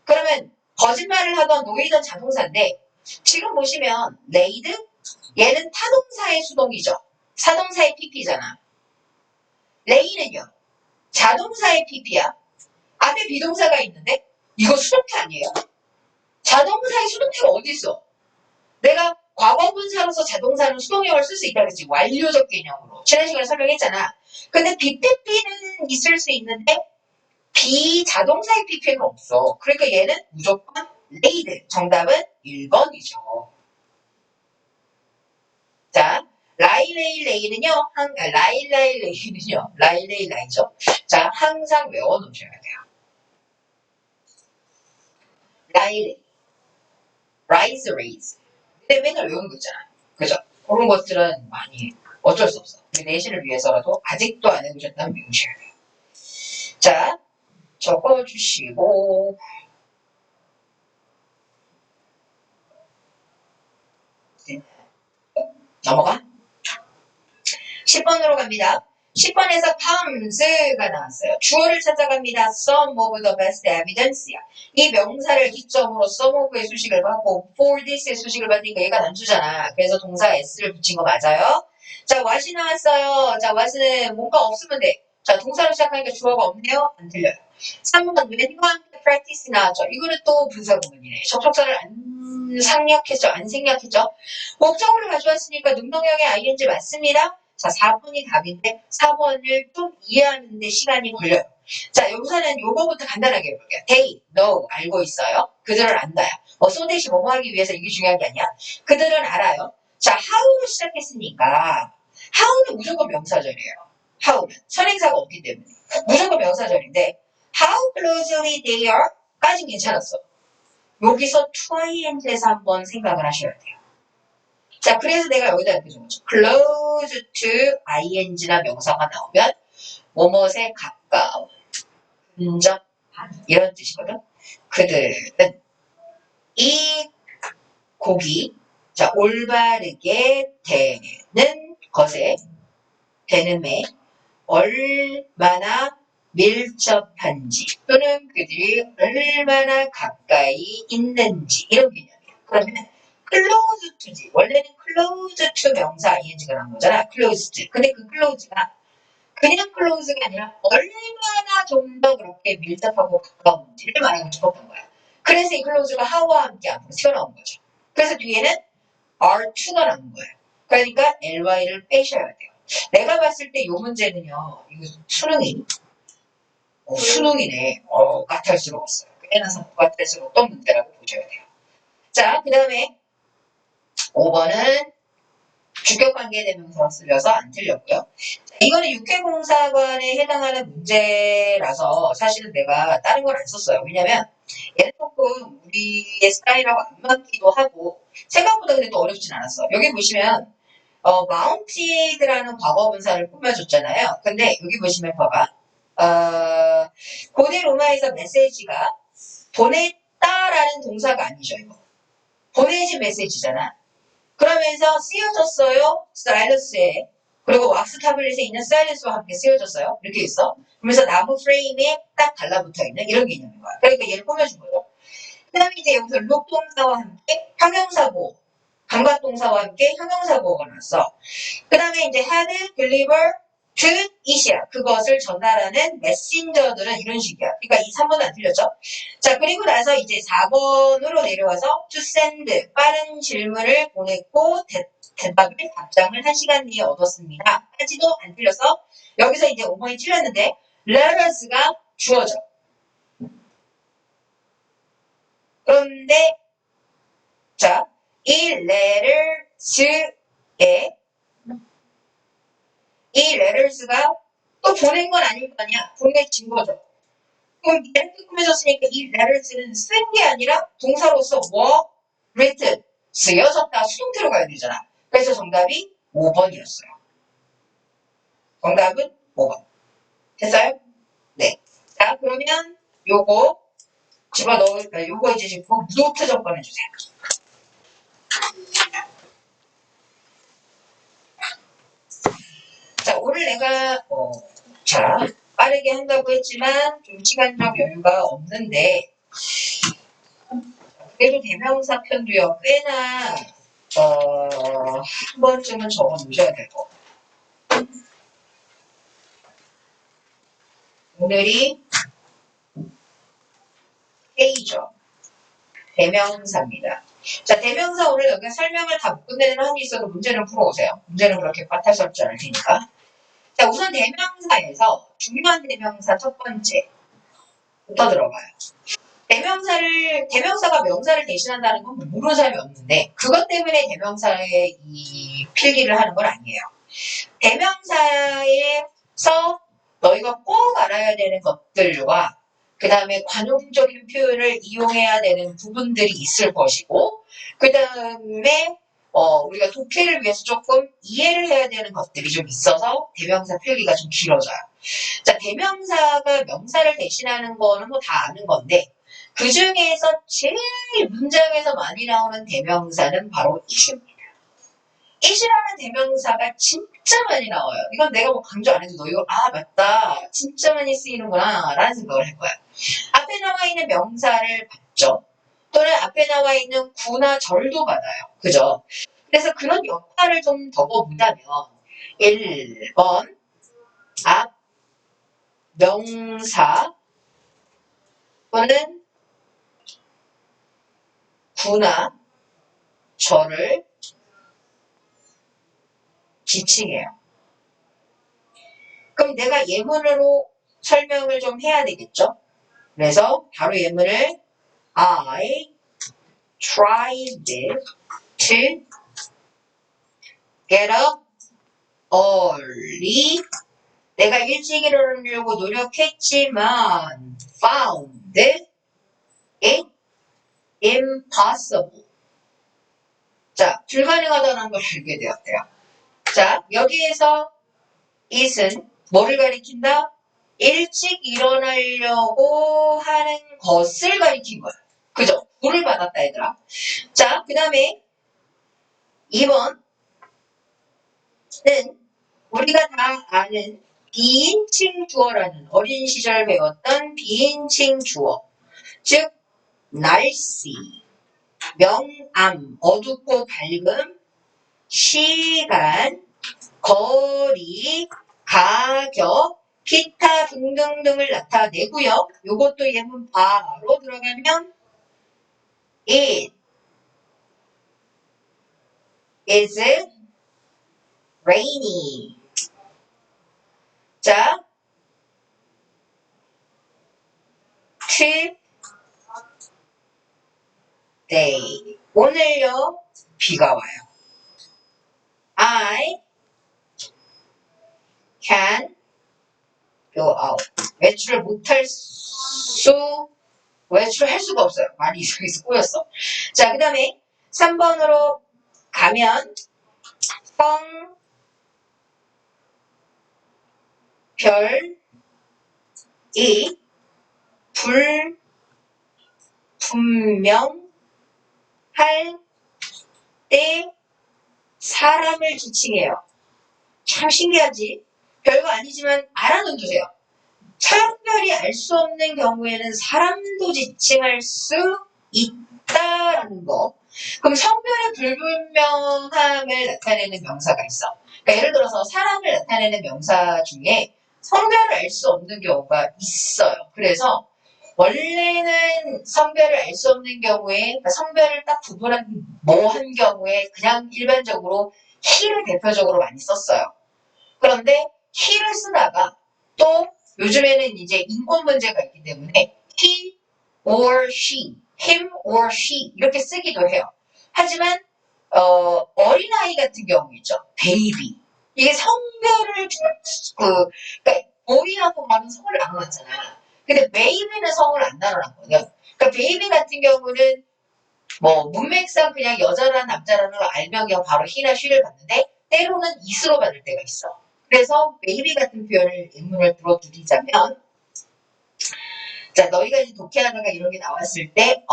그러면 거짓말을 하던 노이던 자동사인데 지금 보시면 레이드 얘는 타동사의 수동이죠. 사동사의 PP잖아. 레이는요. 자동사의 PP야. 앞에 비동사가 있는데 이거 수동태 아니에요? 자동사의 수동태가 어디 있어? 내가 과거분사로서 자동사는 수동형을 쓸 수 있다 그랬지. 완료적 개념으로. 지난 시간에 설명했잖아. 근데 BPP는 있을 수 있는데 비자동사의 PP는 없어. 그러니까 얘는 무조건 레이드. 정답은 1번이죠. 자, 라이레이는요. 라이레이죠. 자, 항상 외워놓으셔야 돼요. 라이스. 근데 맨날 외우는 거 있잖아. 그죠? 그런 것들은 많이 어쩔 수 없어. 우리 내신을 위해서라도 아직도 안 해보셨다면 외우셔야 돼요. 자, 적어주시고 넘어가. 10번으로 갑니다. 10번에서 comes가 나왔어요. 주어를 찾아갑니다. Some of the best evidence야. 이 명사를 기점으로 some of의 수식을 받고 for this의 수식을 받으니까 얘가 난주잖아. 그래서 동사 s를 붙인 거 맞아요. 자, what이 나왔어요. 자, what은 뭔가 없으면 돼. 자, 동사로 시작하니까 주어가 없네요. 안 틀려요. 3번 when과 함께 practice 나왔죠. 이거는 또 분사구문이네. 접속사를 안 생략했죠. 목적어를 가져왔으니까 능동형의 ing 맞습니다. 자, 4번이 답인데 4번을 좀 이해하는데 시간이 걸려요. 자, 여기서는 요거부터 간단하게 해볼게요. They know 알고 있어요. 그들은 안다야. so 대신 뭐뭐 하기 위해서 이게 중요한 게 아니야. 그들은 알아요. 자, how로 시작했으니까 how는 무조건 명사절이에요. how는 선행사가 없기 때문에 무조건 명사절인데 how closely they are 까진 괜찮았어. 여기서 to ing에서 한번 생각을 하셔야 돼요. 자, 그래서 내가 여기다 이렇게 적었죠. close to ing나 명사가 나오면 뭐뭇에 가까운, 근접한 이런 뜻이거든. 그들은 이 곡이 자 올바르게 되는 것에 되는에 얼마나 밀접한지 또는 그들이 얼마나 가까이 있는지 이런 개념이에요. 그러면 close to지 원래는 close to 명사 ing가 나온 거잖아. close to. 근데 그 close가 그냥 close가 아니라 얼마나 좀 더 그렇게 밀접하고 가까운지를 말하고 싶었던 거야. 그래서 이 close가 how와 함께 앞으로 튀어나온 거죠. 그래서 뒤에는 R2가 나온 거예요. 그러니까 ly를 빼셔야 돼요. 내가 봤을 때 이 문제는요. 이거 수능이네. 까탈스러웠어요. 꽤나 까탈스러웠던 문제라고 보셔야 돼요. 자, 그 다음에 5번은 주격관계대명사로 쓰여서 안 틀렸고요. 이거는 육해공사관에 해당하는 문제라서 사실은 내가 다른 걸 안 썼어요. 왜냐면 얘는 조금 우리의 스타일하고 안 맞기도 하고 생각보다 근데 또 어렵진 않았어. 여기 보시면 mounted라는 과거분사를 꾸며줬잖아요. 근데 여기 보시면 봐봐. 고대 로마에서 메시지가 보냈다라는 동사가 아니죠. 이거. 보내진 메시지잖아. 그러면서 쓰여졌어요. 사일러스에. 그리고 왁스 타블릿에 있는 사일러스와 함께 쓰여졌어요. 이렇게 있어. 그러면서 나무 프레임에 딱 달라붙어 있는 이런 개념인 거야. 그러니까 얘를 꾸며준 거죠. 그 다음에 이제 여기서 look 동사와 함께 형용사고, 감각 동사와 함께 형용사고가 나왔어. 그 다음에 이제 had, deliver, to, it이야. 그것을 전달하는 메신저들은 이런 식이야. 그러니까 이 3번은 안 틀렸죠? 자, 그리고 나서 이제 4번으로 내려와서 to send, 빠른 질문을 보냈고 답장을 1시간 뒤에 얻었습니다. 까지도 안 틀려서 여기서 이제 5번이 틀렸는데 letters가 주어져. 그런데 자, 이 letters가 또 보낸 건 아닐 거 아니야. 보내진 거죠. 그럼 이렇게 꾸며졌으니까 이 letters는 쓴 게 아니라 동사로서 written, 쓰여졌다 수동태로 가야 되잖아. 그래서 정답이 5번이었어요. 정답은 5번. 됐어요? 네. 자, 그러면 요거 집어넣을, 요거 이제 지금 노트 접근해 주세요. 오늘 내가 자 빠르게 한다고 했지만 좀 시간적 여유가 없는데 그래도 대명사 편도요 꽤나 한 번쯤은 적어 놓으셔야 될 거. 오늘이 A죠. 대명사입니다. 자, 대명사 오늘 여기 설명을 다 못 끝내는 한이 있어도 문제는 풀어오세요. 문제는 그렇게 빠탈스럽지 않을 테니까. 자, 우선 대명사에서 중요한 대명사 첫 번째부터 들어가요. 대명사가 명사를 대신한다는 건 모르는 사람이 없는데, 그것 때문에 대명사의 이 필기를 하는 건 아니에요. 대명사에서 너희가 꼭 알아야 되는 것들과 그 다음에 관용적인 표현을 이용해야 되는 부분들이 있을 것이고 그 다음에 우리가 독해를 위해서 조금 이해를 해야 되는 것들이 좀 있어서 대명사 필기가 좀 길어져요. 자, 대명사가 명사를 대신하는 거는 뭐 다 아는 건데 그 중에서 제일 문장에서 많이 나오는 대명사는 바로 is입니다. is라는 대명사가 진짜 많이 나와요. 이건 내가 뭐 강조 안 해도 너 이거 맞다 진짜 많이 쓰이는구나 라는 생각을 할 거야. 앞에 나와 있는 명사를 받죠. 또는 앞에 나와 있는 구나 절도 받아요. 그죠? 그래서 그런 역할을 좀 더 보자면 1번 앞 명사 또는 구나 절을 지칭해요. 그럼 내가 예문으로 설명을 좀 해야 되겠죠? 그래서 바로 예문을 I tried to get up early. 내가 일찍 일어나려고 노력했지만 found it impossible. 자, 불가능하다는 걸 알게 되었대요. 자, 여기에서 it은 뭐를 가리킨다? 일찍 일어나려고 하는 것을 가리킨 거야. 그죠? 불을 받았다 얘들아. 자, 그 다음에 2번은 우리가 다 아는 비인칭 주어라는 어린 시절 배웠던 비인칭 주어. 즉 날씨, 명암, 어둡고 밝음, 시간, 거리, 가격, 기타 등등등을 나타내고요. 이것도 예문 바로 들어가면 It is rainy. 자, today. 오늘요, 비가 와요. I can go out. 외출할 수가 없어요. 말이 여기서 꼬였어. 자, 그 다음에 3번으로 가면 성, 별, 이, 불, 분명, 할, 때, 사람을 지칭해요. 참 신기하지? 별거 아니지만 알아놓으세요. 성별이 알 수 없는 경우에는 사람도 지칭할 수 있다라는 거. 그럼 성별의 불분명함을 나타내는 명사가 있어. 그러니까 예를 들어서 사람을 나타내는 명사 중에 성별을 알 수 없는 경우가 있어요. 그래서 원래는 성별을 알 수 없는 경우에 그러니까 성별을 딱 구분한 뭐한 경우에 그냥 일반적으로 he를 대표적으로 많이 썼어요. 그런데 he를 쓰다가 또 요즘에는 이제 인권 문제가 있기 때문에 he or she, him or she 이렇게 쓰기도 해요. 하지만 어린아이 같은 경우 있죠. 베이비. 이게 성별을 그러니까 boy라고 말은 성을 나눠놨잖아. 근데 베이비는 성을 안 나눠놨거든요. 그러니까 베이비 같은 경우는 뭐 문맥상 그냥 여자나 남자라는 걸 알면 그냥 바로 he나 she를 받는데 때로는 it으로 받을 때가 있어. 그래서 베이비 같은 표현을 예문을 들어드리자면 자, 너희가 이제 독해하다가 이런 게 나왔을 때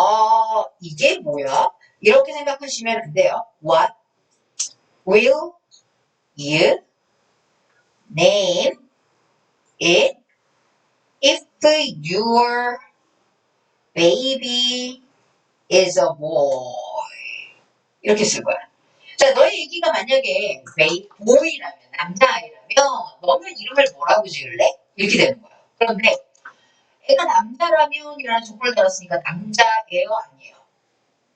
이게 뭐야? 이렇게 생각하시면 안 돼요. What will you name it if your baby is a boy. 이렇게 쓸 거야. 자, 너의 얘기가 만약에 보이라면, 남자아이라면 너는 이름을 뭐라고 지을래? 이렇게 되는 거야. 그런데 애가 남자라면 이라는 조건을 달았으니까 남자예요? 아니에요?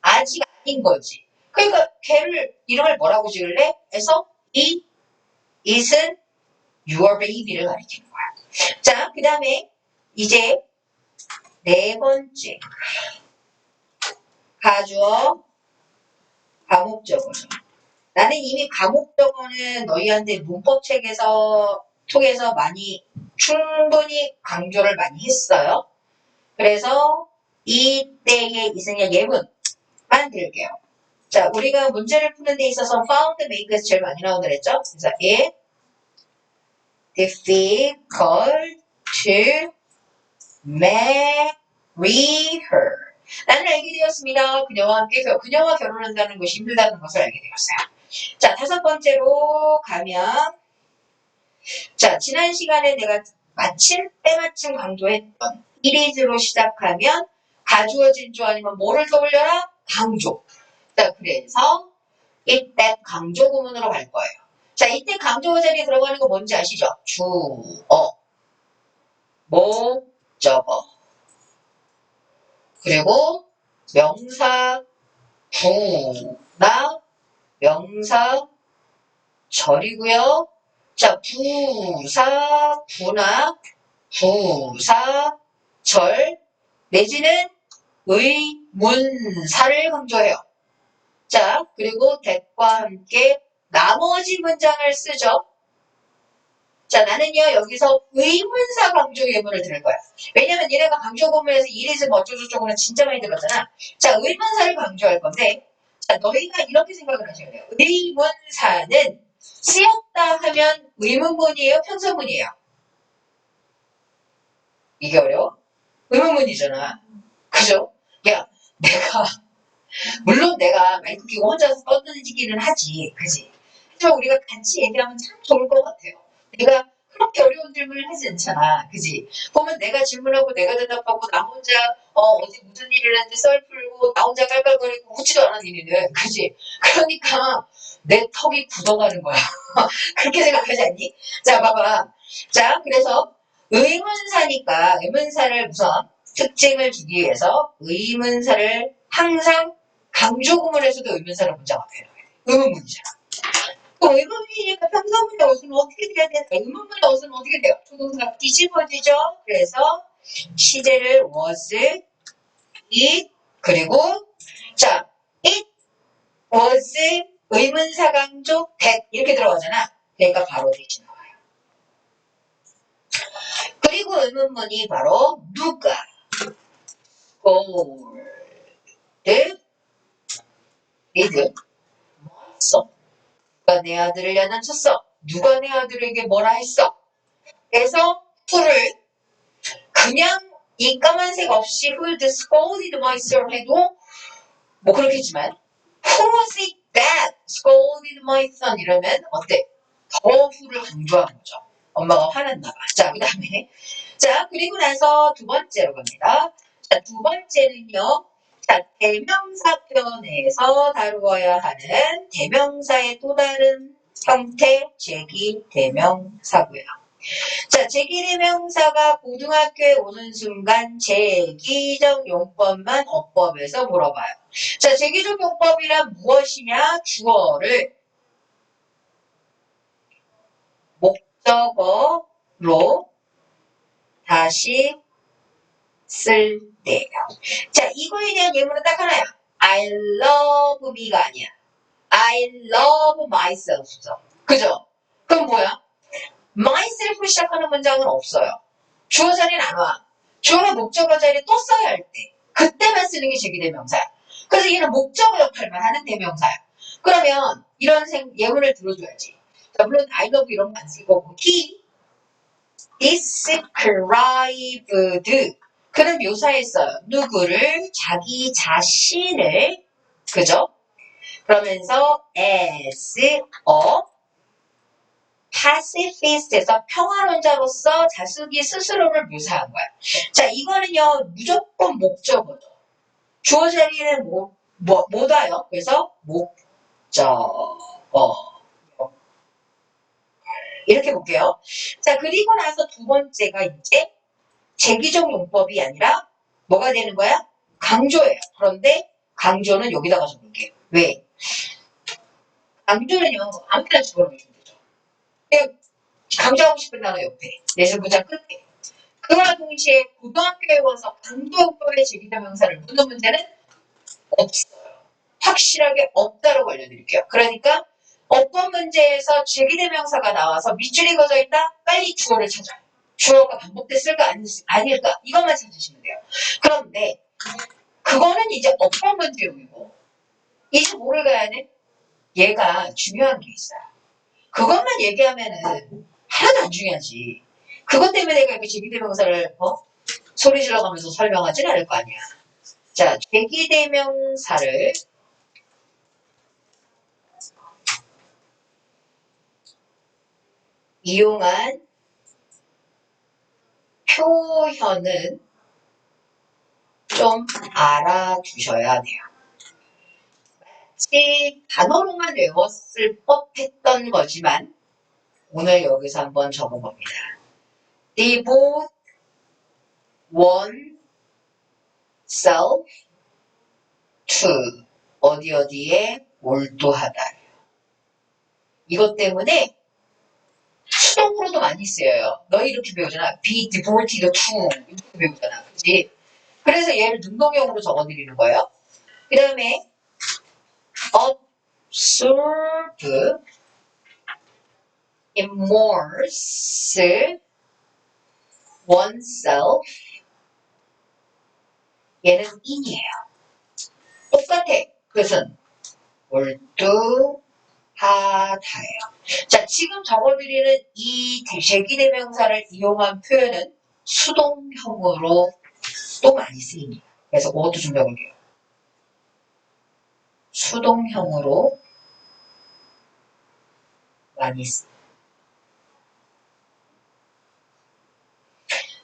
아직 아닌 거지. 그러니까 걔를 이름을 뭐라고 지을래? 해서 이 isn't your baby를 가리키는 거야. 자, 그 다음에 이제 네 번째 가주어 과목적어는 나는 이미 과목적어는 너희한테 문법책에서 통해서 많이 충분히 강조를 많이 했어요. 그래서 이때의 이승의 예문만 들게요. 자, 우리가 문제를 푸는 데 있어서 found, make에서 제일 많이 나온다 그랬죠? 그래서 it difficult to marry her. 나는 알게 되었습니다. 그녀와 결혼한다는 것이 힘들다는 것을 알게 되었어요. 자, 다섯 번째로 가면, 자, 지난 시간에 내가 때마침 강조했던 이리즈로 시작하면 가주어 진주 아니면 뭐를 떠올려라? 강조. 자, 그래서 이때 강조 구문으로 갈 거예요. 자, 이때 강조어 자리에 들어가는 거 뭔지 아시죠? 주어, 목적어, 그리고 명사 부나 명사 절이고요. 자, 부사 부나 부사 절 내지는 의문사를 강조해요. 자, 그리고 that과 함께 나머지 문장을 쓰죠. 자, 나는요 여기서 의문사 강조 예문을 들을 거야. 왜냐면 얘네가 강조 구문에서 이리즈 어쩌고저쩌고는 진짜 많이 들었잖아. 자, 의문사를 강조할 건데, 자, 너희가 이렇게 생각을 하셔야 돼요. 의문사는 쓰였다 하면 의문문이에요? 편서문이에요? 이게 어려워? 의문문이잖아. 그죠? 야, 물론 내가 마이크 끼고 혼자서 떠들기는 하지. 그지? 하지만 우리가 같이 얘기하면 참 좋을 것 같아요. 내가 그렇게 어려운 질문을 하지 않잖아. 그지? 보면 내가 질문하고 내가 대답하고 나 혼자 어제 무슨 일을 했는지 썰 풀고 나 혼자 깔깔거리고 웃지도 않아 니네는. 그지? 그러니까 내 턱이 굳어가는 거야. 그렇게 생각하지 않니? 자, 봐봐. 자, 그래서 의문사니까 의문사를 우선 특징을 주기 위해서 의문사를 항상 강조 구문에서도 의문사를 문장 앞에 넣어야 돼. 의문문이잖아. 또 의문문이니까 평서문의 어순은 어떻게 돼야 돼? 의문문의 어순은 어떻게 돼요? 조동사가 뒤집어지죠. 그래서 시제를 was, it, 그리고 자, it was 의문사 강조 that 이렇게 들어가잖아. 그러니까 바로 대신 나와요. 그리고 의문문이 바로 누가 gold, did, 써. 누가 내 아들을 야단쳤어? 누가 내 아들에게 뭐라 했어? 그래서 who를 그냥 이 까만색 없이 who scolded my son 해도 뭐 그렇겠지만 who was it that scolded my son 이러면 어때? 더 who를 강조하는 거죠. 엄마가 화났나 봐. 자, 그 다음에 자, 그리고 나서 두 번째로 갑니다. 자, 두 번째는요. 자, 대명사편에서 다루어야 하는 대명사의 또 다른 형태, 제기대명사고요. 자, 제기대명사가 고등학교에 오는 순간 제기적 용법만 어법에서 물어봐요. 자, 제기적 용법이란 무엇이냐? 주어를 목적어로 다시 쓸 때요. 자, 이거에 대한 예문은 딱 하나야. I love me가 아니야. I love myself죠. 그죠? 그럼 뭐야? myself 시작하는 문장은 없어요. 주어 자리는 안 와. 주어는 목적어 자리에 또 써야 할 때. 그때만 쓰는 게 제기대명사야. 그래서 얘는 목적어 역할만 하는 대명사야. 그러면 이런 예문을 들어줘야지. 자, 물론 I love 이런 거 안 쓸 거고 he described 그는 묘사했어요. 누구를? 자기 자신을. 그죠? 그러면서 as a pacifist에서 평화론자로서 자기 스스로를 묘사한 거야. 자, 이거는요, 무조건 목적어죠. 주어 자리에는 못 와요. 그래서 목적어. 이렇게 볼게요. 자, 그리고 나서 두 번째가 이제 제기적 용법이 아니라 뭐가 되는 거야? 강조예요. 그런데 강조는 여기다가 적을게요. 왜? 강조는요, 아무데나 집어넣으면 되죠. 그냥 강조하고 싶은 단어 옆에, 내실 문장 끝에. 그와 동시에 고등학교에 와서 강조용법의 제기대명사를 묻는 문제는 없어요. 확실하게 없다라고 알려드릴게요. 그러니까 어떤 문제에서 제기대명사가 나와서 밑줄이 그어져 있다? 빨리 주어를 찾아요. 주어가 반복됐을까 아닐까? 이것만 찾으시면 돼요. 그런데 그거는 이제 어떤 문제용이고 이제 뭐를 가야 돼? 얘가 중요한 게 있어요. 그것만 얘기하면은 하나도 안 중요하지. 그것 때문에 내가 이렇게 제기대명사를 소리 질러가면서 설명하지는 않을 거 아니야. 자, 제기대명사를 이용한 표현은 좀 알아두셔야 돼요. 마치 단어로만 외웠을 법했던 거지만 오늘 여기서 한번 적어봅니다. devote oneself to 어디에 몰두하다. 이것 때문에 수동으로도 많이 쓰여요. 너희 이렇게 배우잖아. be devoted to 이렇게 배우잖아. 그치? 그래서 얘를 능동형으로 적어드리는 거예요. 그 다음에 observe, immerse oneself 얘는 in이에요. 똑같아. 그것은 몰두하다예요. 자, 지금 적어드리는 이 제기대명사를 이용한 표현은 수동형으로 또 많이 쓰입니다. 그래서 그것도 준비해볼게요. 수동형으로 많이 씁니다.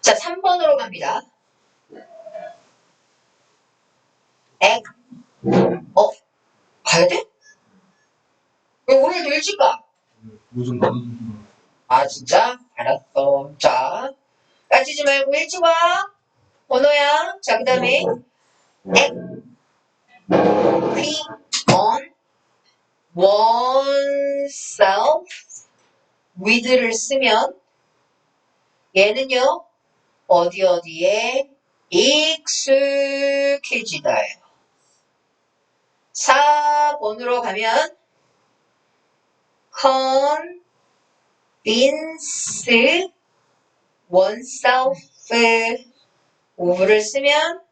자, 3번으로 갑니다. 가야 돼? 왜 오늘도 일찍 가? 요즘 나는 아, 진짜? 알았어. 자, 까지지 말고 일찍 와. 번호야. 자, 그 다음에 equi on oneself with를 쓰면 얘는요, 어디에 익숙해지다예요. 4번으로 가면 convince oneself of를 쓰면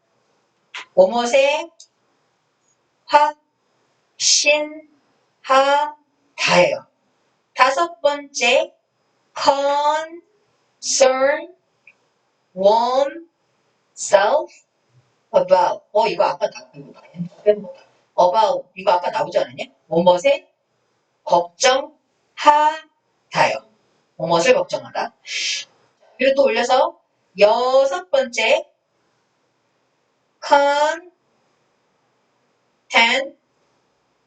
뭐뭐에 확신하다예요. 5번째 concern oneself about 이거 아까 나오다 about 이거 아까 나오지 않았냐? 뭐뭐에 걱정하다요. 뭐뭇을 걱정하다. 위로 또 올려서 6번째 content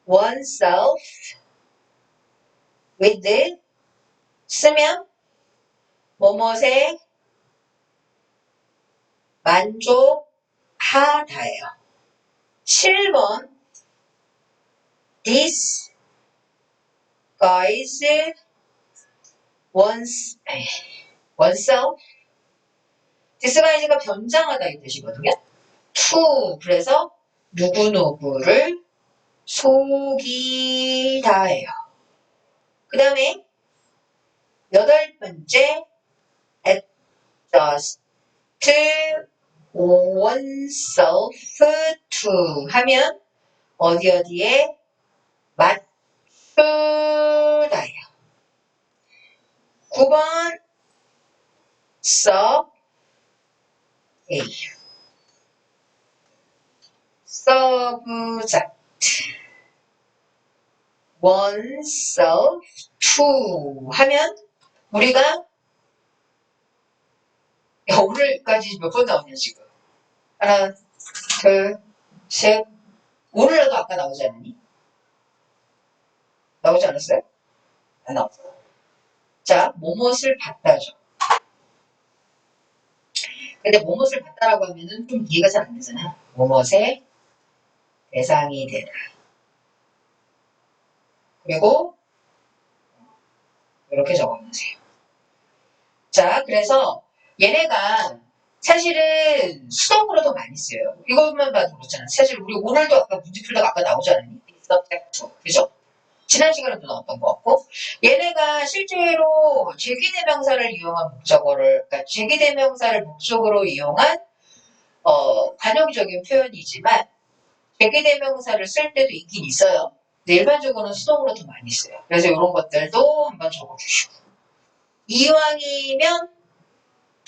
oneself with 쓰면 뭐뭇에 만족하다예요. 7번 disguise oneself disguise가 변장하다 이 뜻이거든요. to 그래서 누구누구를 속이다예요. 그 다음에 8번째 adjust oneself to 하면 어디에 맞추다예요. 9번 subject oneself to 하면 우리가 야, 오늘까지 몇 번 나오냐 지금. 하나, 둘, 셋. 오늘라도 아까 나오지 않았니? 나오지 않았어요? 안 나왔어요. 자, 뭐뭇을 봤다죠. 근데 뭐뭇을 봤다라고 하면은 좀 이해가 잘 안 되잖아. 뭐뭇의 대상이 되다. 그리고 이렇게 적어놓으세요. 자, 그래서 얘네가 사실은 수동으로도 많이 써요. 이것만 봐도 그렇잖아. 사실 우리 오늘도 아까 문제 풀다가 아까 나오지 않았니? 그죠? 지난 시간에도 나왔던 것 같고 얘네가 실제로 제기대명사를 이용한 목적어를 그러니까 제기대명사를 목적으로 이용한 관용적인 표현이지만 제기대명사를 쓸 때도 있긴 있어요. 근데 일반적으로는 수동으로 더 많이 써요. 그래서 이런 것들도 한번 적어주시고 이왕이면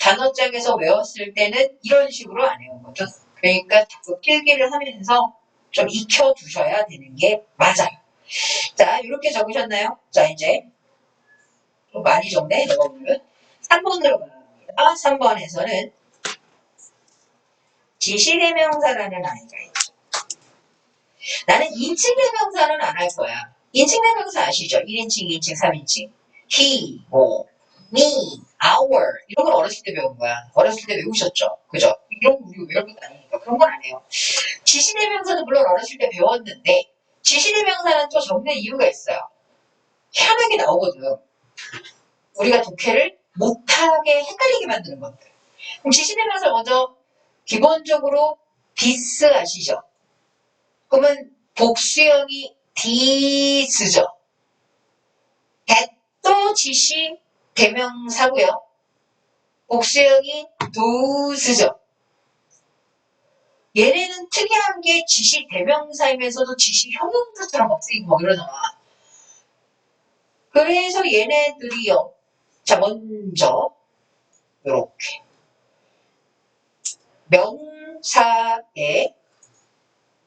단어장에서 외웠을 때는 이런 식으로 안 해오거든. 그러니까 자꾸 필기를 하면서 좀 익혀두셔야 되는 게 맞아요. 자, 이렇게 적으셨나요? 자, 이제 좀 많이 적네, 여러분은. 3번으로 갑니다. 3번에서는 지시대명사라는 아이가 있죠. 나는 인칭대명사는 안 할 거야. 인칭대명사 아시죠? 1인칭, 2인칭, 3인칭. he, 뭐, me, our 이런 걸 어렸을 때 배운 거야. 어렸을 때 외우셨죠? 그죠? 이런 거 우리 외울 것도 아니니까 그런 건 안 해요. 지시대명사도 물론 어렸을 때 배웠는데 지시대명사는 또 적는 이유가 있어요. 희한하게 나오거든. 우리가 독해를 못하게 헷갈리게 만드는 것들. 그럼 지시대명사 먼저 기본적으로 this 아시죠? 그러면 복수형이 this죠. that도 지시 대명사고요. 복수형이 thos죠. 얘네는 특이한 게 지시 대명사이면서도 지시 형용사처럼 막 쓰이고 막 이러잖아. 그래서 얘네들이요. 자, 먼저 이렇게 명사의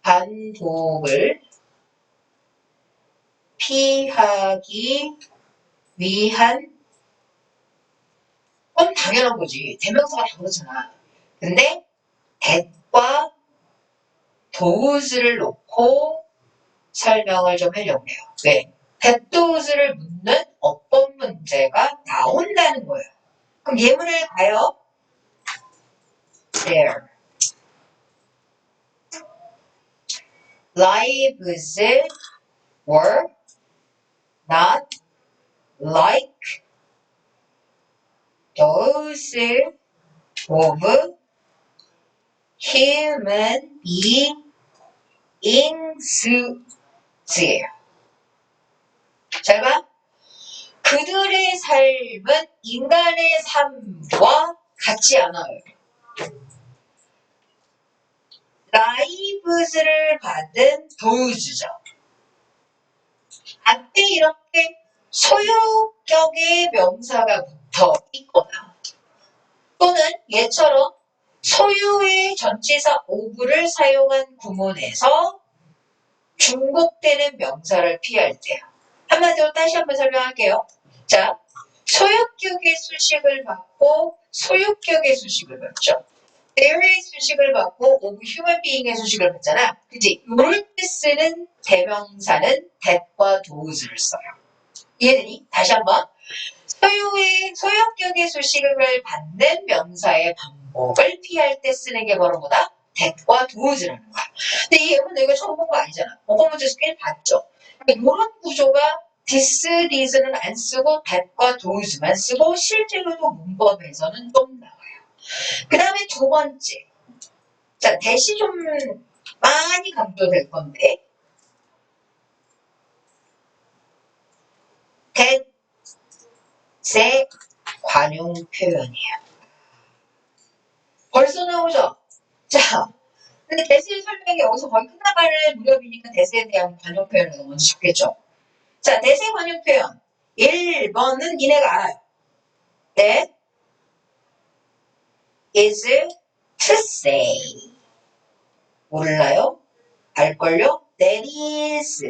반복을 피하기 위한 건 당연한 거지. 대명사가 다 그렇잖아. 근데 that과 those를 놓고 설명을 좀 하려고 해요. 왜? that, those를 묻는 어떤 문제가 나온다는 거예요. 그럼 예문을 봐요. There. lives were not like those of human beings. 잘 봐. 그들의 삶은 인간의 삶과 같지 않아요. lives를 받은 those죠. 앞에 이렇게 소유격의 명사가 붙어 있거나 또는 얘처럼 소유의 전치사 of를 사용한 구문에서 중복되는 명사를 피할 때요. 한마디로 다시 한번 설명할게요. 자, 소유격의 수식을 받고 소유격의 수식을 받죠. there의 수식을 받고 of human being의 수식을 받잖아. 그치? 이럴 때 쓰는 대명사는 that과 those를 써요. 이해되니? 다시 한번. 소유격의 수식을 받는 명사의 반복을 피할 때 쓰는 게 바로 뭐다? that과 those라는 거야. 근데 이 예문 내가 처음 본 거 아니잖아. 어퍼먼트에서 꽤 봤죠. 그러니까 이런 구조가 this는 안 쓰고 that과 those만 쓰고 실제로도 문법에서는 좀 나와요. 그 다음에 두 번째. 자, that이 좀 많이 강조될 건데 that의 관용 표현이에요. 벌써 나오죠? 자, 근데 that의 설명이 여기서 거의 끝나갈 무렵이니까 that에 대한 관용 표현을 먼저 적겠죠. 자, that의 관용 표현. 1번은 니네가 알아요. That is to say. 몰라요? 알걸요? That is.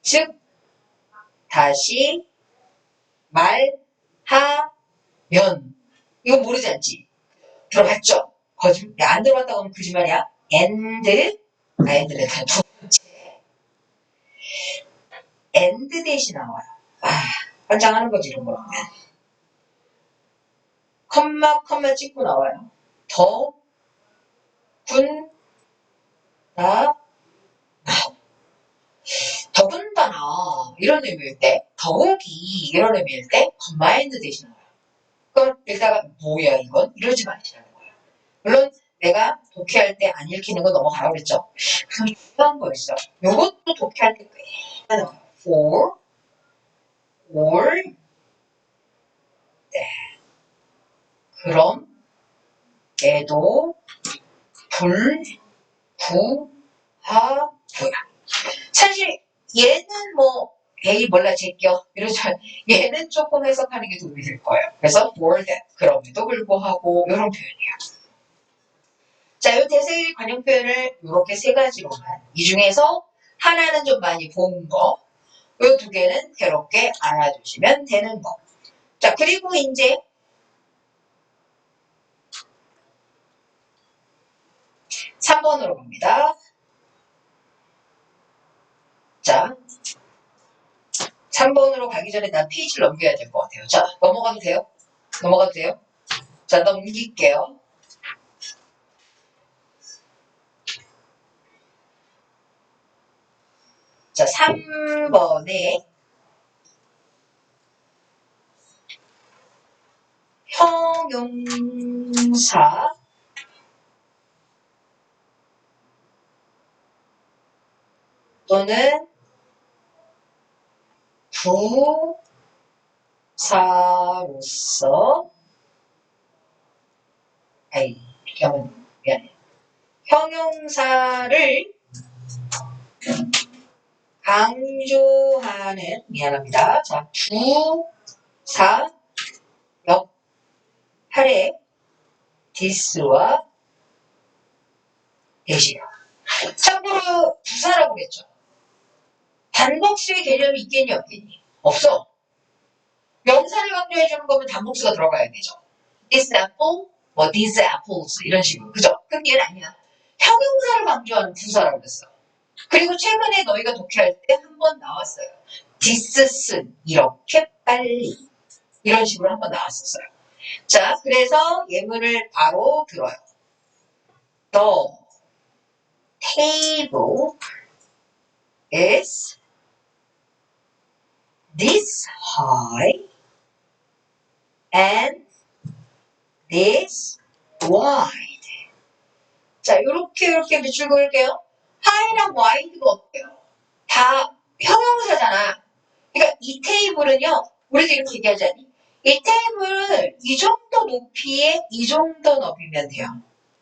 즉, 다시 하면. 이거 모르지 않지? 들어봤죠? 안 들어봤다고 하면 거짓말이야. and는 두 번째. and 대신 나와요. 환장하는 거지, 이런 거. 컴마 찍고 나와요. 더군다나 이런 의미일 때, 더욱이 이런 의미일 때 combined 대신 나와요. 그럼 읽다가 뭐야 이건? 이러지 마시라는 거예요. 물론 내가 독해할 때 안 읽히는 거 넘어가라고 그랬죠. 그럼 중요한 거 있어. 요것도 독해할 때 꽤 나와요. for, or, 네. 그럼, 애도, 부야. 사실 얘는 뭐 에이 몰라 제껴 이러지만 얘는 조금 해석하는 게 도움이 될 거예요. 그래서 for that 그럼에도 불구하고 이런 표현이에요. 자, 이 대세 관용 표현을 이렇게 세 가지로만 이 중에서 하나는 좀 많이 본 거, 이 두 개는 새롭게 알아두시면 되는 거. 자, 그리고 이제 3번으로 갑니다. 자, 3번으로 가기 전에 난 페이지를 넘겨야 될 것 같아요. 자, 넘어가도 돼요? 넘어가도 돼요? 자, 넘길게요. 자, 3번에 형용사 또는 부사로서 이렇게 하면 미안해. 형용사를 강조하는 미안합니다. 자, 부사 역할의 this와 대시요. 참고로 부사라고 그랬죠. 단복수의 개념이 있겠니 없겠니? 없어. 명사를 강조해주는 거면 단복수가 들어가야 되죠. This apple, 뭐 these apples 이런 식으로. 그죠? 근데 얘는 아니야. 형용사를 강조하는 부사라고 그랬어. 그리고 최근에 너희가 독해할 때 한 번 나왔어요. this은 이렇게 빨리 이런 식으로 한 번 나왔었어요. 자, 그래서 예문을 바로 들어요. The table is this high and this wide. 자, 이렇게 밑줄 그을게요. high랑 wide가 어때요? 다 형용사잖아. 그러니까 이 테이블은요, 우리도 이렇게 얘기하지 않니? 이 테이블을 이 정도 높이에 이 정도 넓이면 돼요.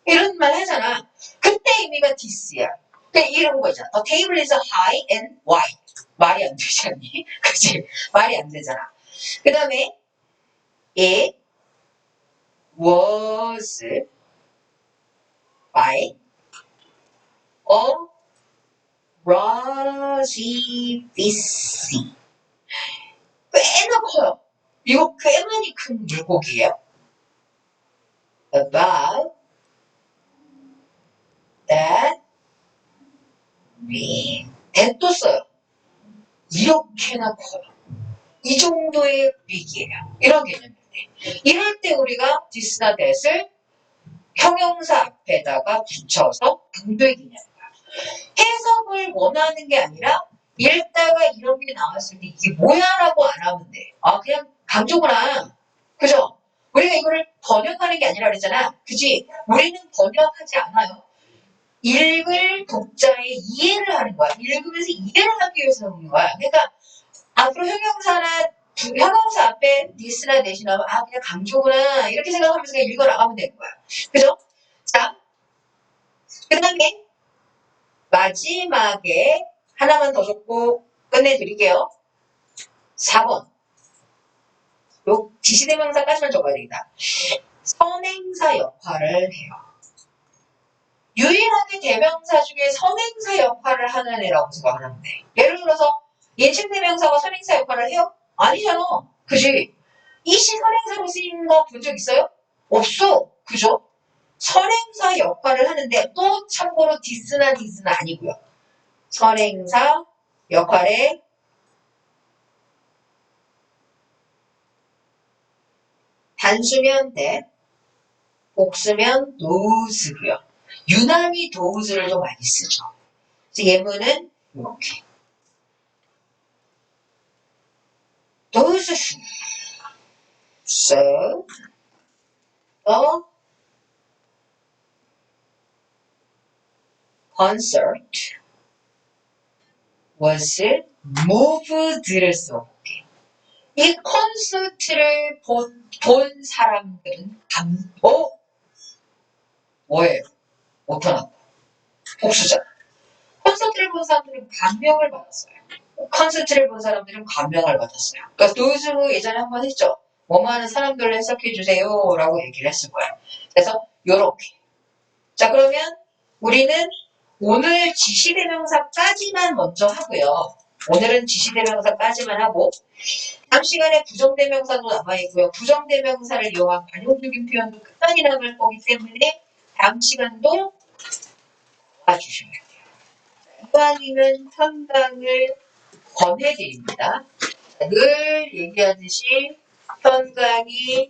이런 말 하잖아. 그때 의미가 this야. 그러니까 이런 거 있잖아. The table is high and wide. 말이 안 되지 않니? 그치? 말이 안 되잖아. 그 다음에 it was by a rosy busy. 꽤나 커요. 이거 꽤 많이 큰 물고기예요. About that big. that도 써요. 이렇게나 커요. 이 정도의 big이에요. 이런 개념인데. 이럴 때 우리가 this나 that을 형용사 앞에다가 붙여서 강조의 개념이야. 해석을 원하는 게 아니라 읽다가 이런 게 나왔을 때 이게 뭐야 라고 안 하면 돼. 그냥 강조구나. 그죠? 우리가 이거를 번역하는 게 아니라 그랬잖아. 그지? 우리는 번역하지 않아요. 읽을 독자의 이해를 하는 거야. 읽으면서 이해를 하기 위해서 하는 거야. 그러니까 앞으로 형용사 앞에 this나 that이 나오면 그냥 강조구나 이렇게 생각하면서 그냥 읽어 나가면 되는 거야. 그죠? 자, 그 다음에 마지막에 하나만 더 적고 끝내드릴게요. 4번. 요 지시대명사까지만 적어야 되겠다. 선행사 역할을 해요. 유일하게 대명사 중에 선행사 역할을 하는 애라고 생각하면 돼. 예를 들어서 예측대명사가 선행사 역할을 해요? 아니잖아. 그지? 이 시 선행사로 쓰인 거 본 적 있어요? 없어. 그죠? 선행사 역할을 하는데 또 참고로 디스나 디스는 아니고요. 선행사 역할에 단수면 that, 복수면 those고요. 유난히 those를 좀 많이 쓰죠. 그래서 예문은 이렇게. those who serve the concert was moved를 써볼게. 이 콘서트를 본 사람들은 뭐예요? 못하나? 복수잖아. 콘서트를 본 사람들은 감명을 받았어요. 콘서트를 본 사람들은 감명을 받았어요. 그러니까 도수 예전에 한번 했죠. 뭐뭐하는 사람들로 해석해 주세요 라고 얘기를 했을 거예요. 그래서 요렇게. 자 그러면 우리는 오늘 지시대명사까지만 먼저 하고요. 오늘은 지시대명사까지만 하고 다음 시간에 부정대명사도 남아있고요. 부정대명사를 이용한 관용적인 표현도 끝까지 남을 거기 때문에 다음 시간도 봐주셔야 돼요. 이왕이면 현강을 권해드립니다. 늘 얘기하듯이 현강이